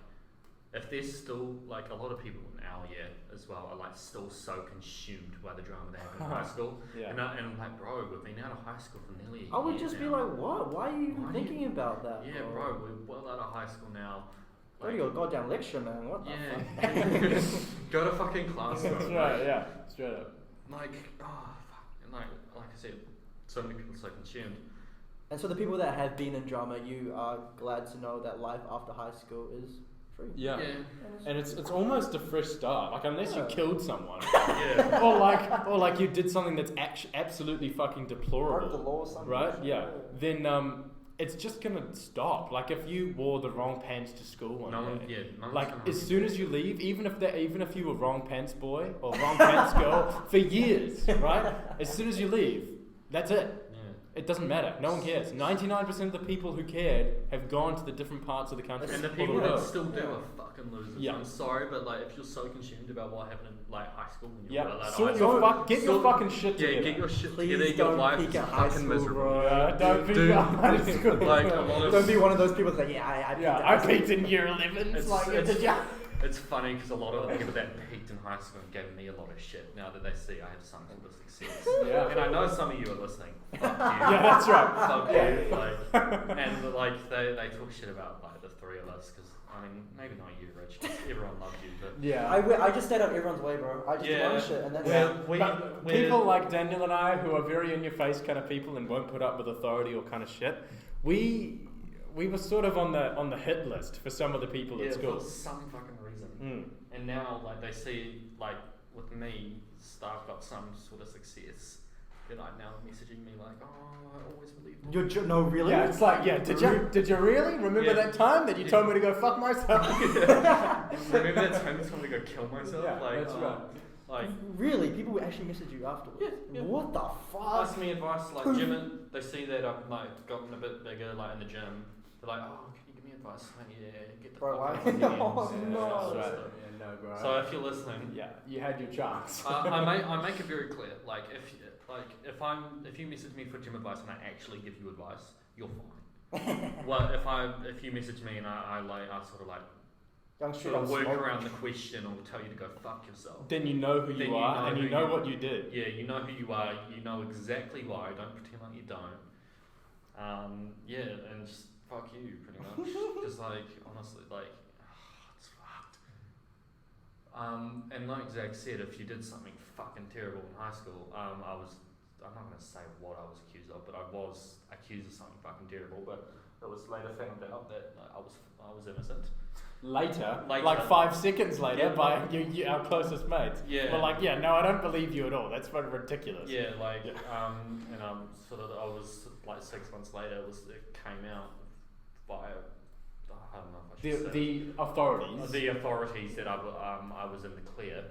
if there's still, like, a lot of people in our year as well are like still so consumed by the drama they have in high school. Yeah. And I'm like, bro, we've been out of high school for nearly a year I would just be now. like, what? Why are you even Why are thinking about that? Yeah, bro, we're well out of high school now. Go to your goddamn lecture, man. What the fuck? Yeah. Go to fucking class. That's bro. right, yeah. Straight up. Like, oh, fuck. And like I said, so many people are so consumed. And so the people that have been in drama, you are glad to know that life after high school is free. Yeah. Yeah. And it's almost a fresh start. Like unless you Yeah. killed someone, Yeah. or like you did something that's absolutely fucking Broke deplorable, the law or something. right? Yeah. Then it's just gonna stop. Like if you wore the wrong pants to school one No one, day, yeah. No one's like gonna as remember. soon as you leave, even if you were wrong pants boy or wrong pants girl for years, right? As soon as you leave, that's it. Yeah. It doesn't matter. No one cares. 99% of the people who cared have gone to the different parts of the country. And the or people the that world. still do are fucking losers. Yeah. I'm sorry, but like if you're so consumed about what happened in like high school when you Yeah, were like sort high your school, get your fucking shit yeah, together. get your shit Please together. Your don't life peak is at high fucking school, miserable. bro. Yeah, don't be Dude, high school. like a lot of Don't be one of those people that's like, yeah, I peaked at I high peaked in year 11. It's- Like, it's- did ya? It's funny because a lot of the people that peaked in high school gave me a lot of shit now that they see I have some sort of success. Yeah. And I know some of you are listening. Fuck you. Yeah, that's right. Fuck Yeah. you. Like, and like they talk shit about like the three of us because I mean maybe not you, Rich. 'Cause everyone loves you, but Yeah. I just stayed out everyone's way, bro. I just do my own shit, and that's But people like Daniel and I, who are very in your face kind of people and won't put up with authority or kind of shit, we were sort of on the hit list for some of the people yeah, at school. for some fucking reason. Mm. And now like they see like with me, I've got some sort of success. They're like now messaging me like, oh, I always believed in you. no, really? Yeah, it's like, yeah, did you really remember Yeah. that time that you told me to go fuck myself? Remember that time you told me to go kill myself? Yeah, like, that's right. Like, Really? People would actually message you afterwards? Yeah. What the fuck? ask me advice, like gym. They see that I've like gotten a bit bigger, like in the gym. They're like, oh, can you give me advice? Like, yeah, get the Bro, fuck why? out of the Oh, DMs. no. That's right. So, Yeah, no, bro. so if you're listening, yeah, you had your chance. I make it very clear. Like if you message me for gym advice and I actually give you advice, you're fine. Well, if you message me and I sort of like Young sort of work around the question or tell you to go fuck yourself. Then you know who you are and you know what you did. Yeah, you know who you are. You know exactly why. Don't pretend like you don't. Yeah, and just fuck you, pretty much. Because like honestly, like it's fucked. And like Zach said, if you did something fucking terrible in high school, I'm not gonna say what I was accused of, but I was accused of something fucking terrible. But it was later found out that I was innocent. Later, like 5 seconds later, Yeah. by our closest mates. Yeah. We're like, yeah, no, I don't believe you at all. That's fucking ridiculous. Yeah, like, and I was like 6 months later. It came out via I don't know if I should say. The authorities. The authorities that I was in the clear.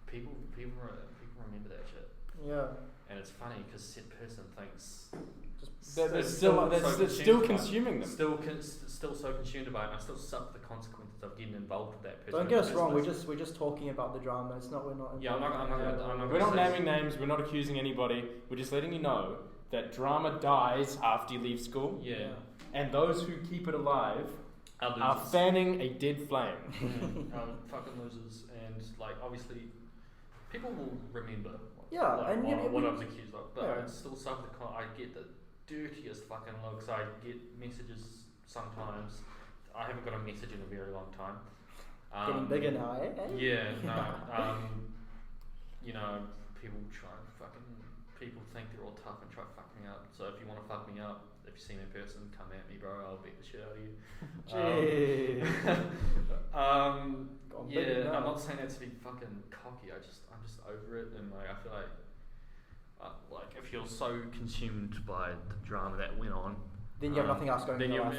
People remember that shit. Yeah. And it's funny because said person thinks They're so still consumed by it. consuming them. Still so consumed by it, and I still suffer the consequences of getting involved with that person. Don't get us wrong. We're just talking about the drama. It's not. We're not. Yeah, I'm not We're not gonna say- naming names. We're not accusing anybody. We're just letting you know that drama dies after you leave school, Yeah. and those who keep it alive Our are losers. fanning a dead flame. Fucking losers, and like obviously, people will remember. Yeah, like, and what I was accused of, but yeah. I still suffer the. I get the dirtiest fucking looks. I get messages sometimes. I haven't got a message in a very long time. Getting bigger now, eh? Yeah, no. You know, people think they're all tough and try to fuck me up. So if you want to fuck me up, if you see me in person, come at me, bro. I'll beat the shit out of you. Jeez. Yeah, I'm not saying that to be fucking cocky. I'm just over it, and like I feel like if you're so consumed by the drama that went on, Then you have nothing else going on in your life.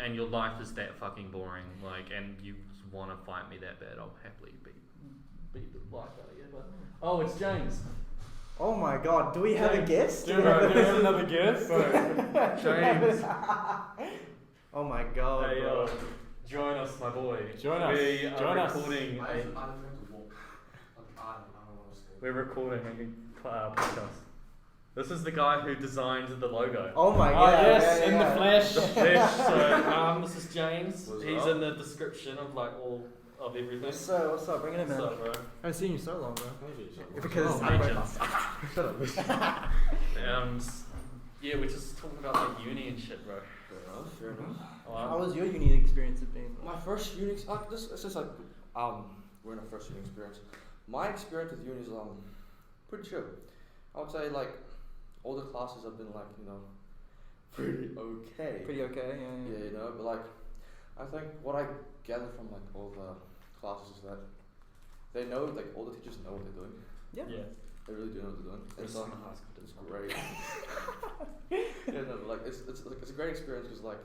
And your life is that fucking boring, like, and you want to fight me that bad, I'll happily beat the life out of you. But oh, it's James. Oh my god, do we have a guest? Do we have another guest? James. Oh my god. Hey, bro. join us, my boy. Join us. We are Join us. recording. We're recording a podcast. This is the guy who designed the logo. Oh my Oh god. yes, yeah, in yeah. the flesh. The flesh. So this is James. What's He's up? in the description of like all of everything. What's up? Bring it in, man. What's up, bro? I haven't seen you so long, bro. Oh, Because legends. shut up. Yeah, we're just talking about like uni and shit, bro. Fair enough. How was your uni experience been? My first uni, it's just like we're in our first uni experience. My experience with uni is pretty chill. I would say like all the classes have been like pretty okay. Pretty okay, Yeah, but like I think what I gather from like all the classes is that they know, like all the teachers know what they're doing. Yeah. They really do know what they're doing. It's So high school. it's great. Yeah, no, but like it's a great experience because like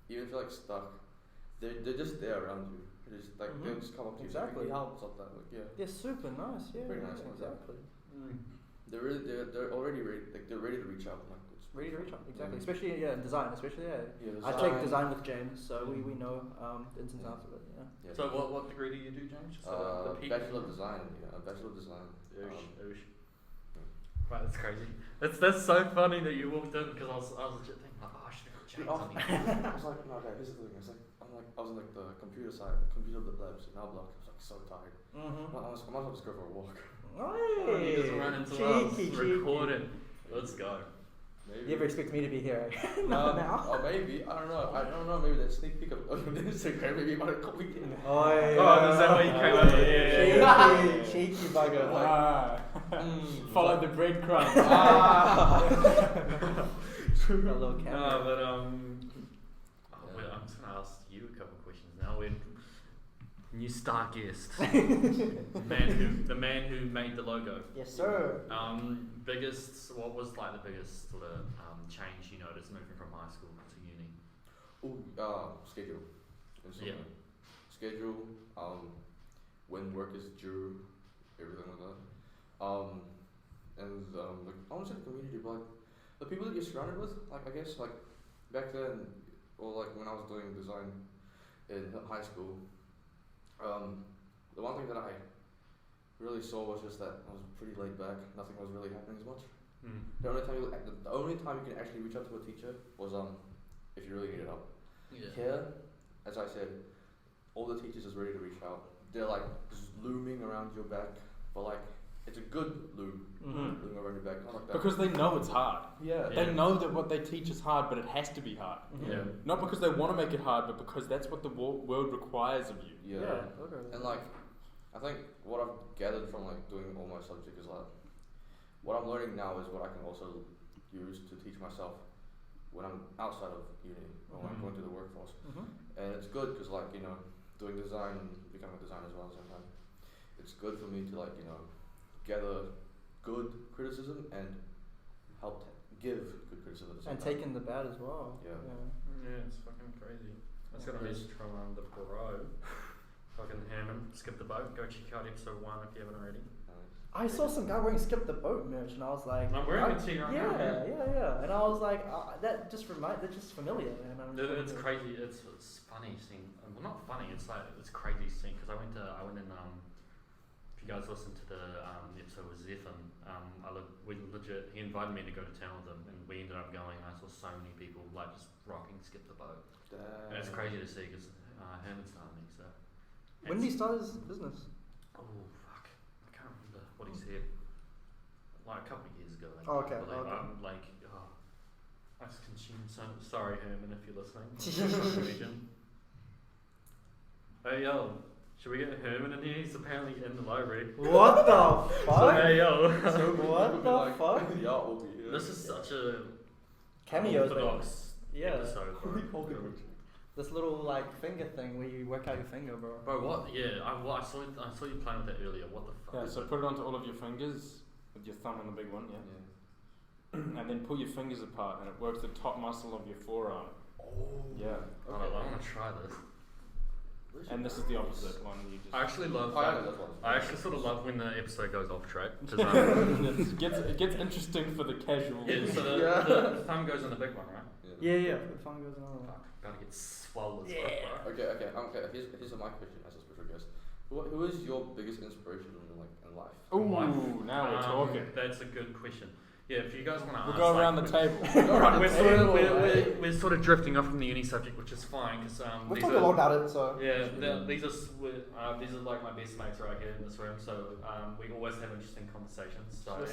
even if you're like stuck, they're just there around you. They're just like they'll just come up to you. Exactly. Like, help something. Like They're super nice, yeah. Pretty nice ones, yeah. exactly. They're already ready. Like they're ready to reach out. Like it's Ready to reach out, exactly. Mm. Especially design, especially yeah, I take design with James, so we know the ins and outs of it. Yeah. Yeah. So what degree do you do, James? Just so the people- Bachelor of Design. Yeah, Bachelor of Design. Oosh. Right, that's crazy. That's so funny that you walked in because I was legit thinking like, oh, I should have got James on here. I was like, no, okay, here's the thing. I was in like the computer labs in our block. I was like so tired. Mm-hmm. I might as well just go for a walk. He just ran into us recording. Let's go. Maybe. You ever expect me to be here? No, Not now. or maybe I don't know. Maybe that sneak peek of Instagram. Maybe you might have caught me. Oh, yeah. Oh, is that why you came over here? Yeah. Cheeky bugger. Follow the breadcrumbs. A little camera. No, but I'm just gonna ask you a couple of questions now. New star guest, the man who made the logo. Yes, sir. What was like the biggest sort of change you noticed moving from high school to uni? Schedule. Yeah. Schedule. When work is due, everything like that. Like I want to say the community, but like the people that you're surrounded with. Like I guess like back then, or like when I was doing design in high school. The one thing that I really saw was just that I was pretty laid back. Nothing was really happening as much. The only time you can actually reach out to a teacher was if you really needed help. Yeah. Here, as I said, all the teachers is ready to reach out. They're like just looming around your back, but like it's a good loom, looming around your back, not like that. Because they know it's hard. Yeah. They know that what they teach is hard, but it has to be hard. Yeah. Not because they want to make it hard, but because that's what the world requires of you. Yeah. Okay. And like, I think what I've gathered from like doing all my subjects is like, what I'm learning now is what I can also use to teach myself when I'm outside of uni or when I'm going to the workforce. And it's good because like, you know, doing design and becoming a designer as well sometimes, it's good for me to like, you know, gather good criticism and help give good criticism at the same And time. taking the bad as well. Yeah. Yeah, it's fucking crazy. I just got a message from the bro. Fucking Herman, Skip the Boat. Go check out episode 1 if you haven't already. I saw some guy wearing Skip the Boat merch, and I was like, I'm wearing it right now. Yeah. And I was like, that's just familiar. And It's crazy. It's funny seeing. Well, not funny. It's like it's crazy seeing because I went in. If you guys listened to the episode with Zephyr, he invited me to go to town with him, and we ended up going. I saw so many people like just rocking Skip the Boat. And it's crazy to see because Herman started me. So when did he start his business? Oh fuck, I can't remember what he said. Like a couple of years ago. I Oh, okay. can't believe Okay. I'm like, I just consumed so. Sorry, Herman, if you're listening. Hey yo, should we get Herman in here? He's apparently in the library. What the So fuck? hey yo. What the fuck? The art will be here. This is such a Cameos, orthodox Yeah. episode. Bro. This little like finger thing where you work out your finger, bro. Bro, what? Yeah, I saw you playing with that earlier. What the fuck? Yeah, is so it? put it onto all of your fingers with your thumb on the big one, and then pull your fingers apart, and it works the top muscle of your forearm. Oh. Yeah. I want to try this. And this is the opposite one. You just I actually love. I actually sort of love when the episode goes off track. 'Cause, it gets interesting for the casual. yeah, so the thumb goes on the big one, right? Yeah. The fun goes on. Fuck, gotta get swole as Yeah. fuck, bro. Okay. Here's my question as a special guest. Who is your biggest inspiration in life? Ooh, now we're talking. That's a good question. Yeah, if you guys want to We'll ask, go like, around the table. we're sort of drifting off from the uni subject, which is fine because We've talked a lot about it, so. yeah, these are like my best mates right here in this room, so we always have interesting conversations. So, I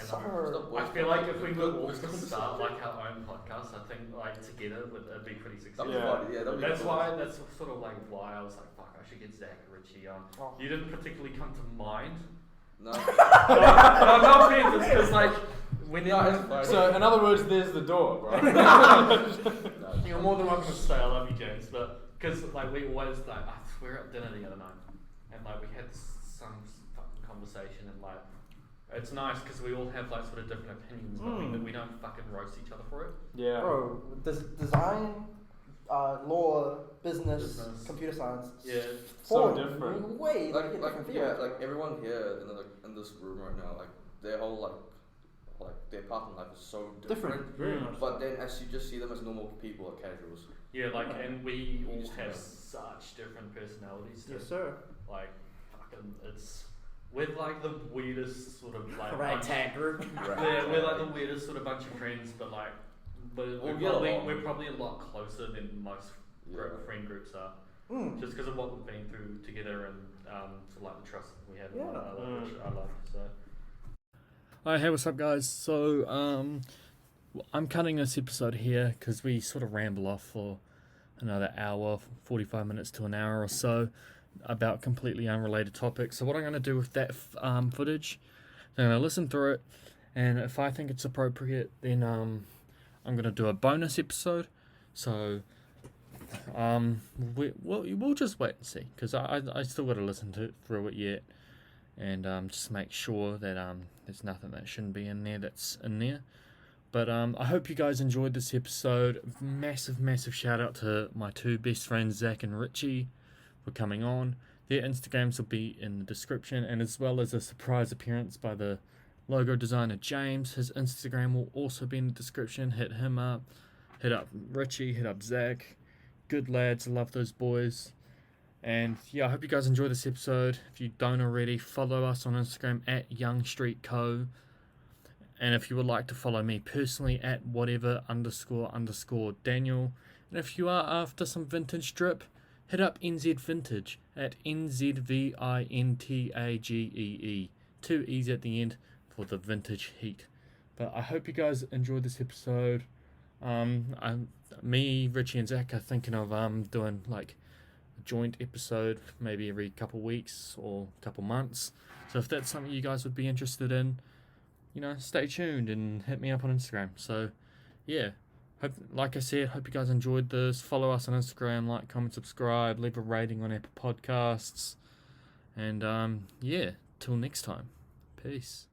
feel like if we could all start like our own podcast, I think like together it'd be pretty successful. That's sort of like why I was like, fuck, I should get Zach Richie on. You didn't particularly come to mind. No. I'm not offended because like when So in other words, there's the door, bro. you're more than welcome to stay. I love you, James, but because like we always like we were at dinner the other night and like we had some fucking conversation and like it's nice because we all have like sort of different opinions, but we don't fucking roast each other for it. Yeah. Bro, design, law, business, computer science. So Four different. Way like different fields. yeah, like everyone here in this room right now, like their whole like their path in life is so different. Very much. But then as you just see them as normal people or casuals. Yeah, like and we all just have know. such different personalities. Too. Yes, sir. Like fucking, it's with like the weirdest sort of like Ragtag group. Yeah, we're like the weirdest sort of bunch of friends, but like we're probably a lot closer than most friend groups are. Just because of what we've been through together and sort of like the trust we have in one another, which I love. So. Hi, hey, what's up, guys? So, I'm cutting this episode here because we sort of ramble off for another hour, 45 minutes to an hour or so about completely unrelated topics. So what I'm going to do with that footage, I'm going to listen through it, and if I think it's appropriate, then I'm going to do a bonus episode. So we'll just wait and see because I still got to listen through it yet. And just make sure that there's nothing that shouldn't be in there that's in there. But I hope you guys enjoyed this episode. Massive shout out to my two best friends, Zach and Richie, for coming on. Their Instagrams will be in the description, and as well as a surprise appearance by the logo designer James. His Instagram will also be in the description. Hit him up. Hit up Richie. Hit up Zach. Good lads. Love those boys. And yeah, I hope you guys enjoy this episode. If you don't already, follow us on Instagram at YoungStreetCo. And if you would like to follow me personally at whatever__Daniel. And if you are after some vintage drip, hit up NZ Vintage at NZVINTAGEE. 2 E's at the end for the vintage heat. But I hope you guys enjoyed this episode. Me, Richie, and Zach are thinking of doing like a joint episode maybe every couple weeks or couple months. So if that's something you guys would be interested in, stay tuned and hit me up on Instagram. So yeah, like I said, hope you guys enjoyed this. Follow us on Instagram, like, comment, subscribe, leave a rating on Apple Podcasts. And till next time. Peace.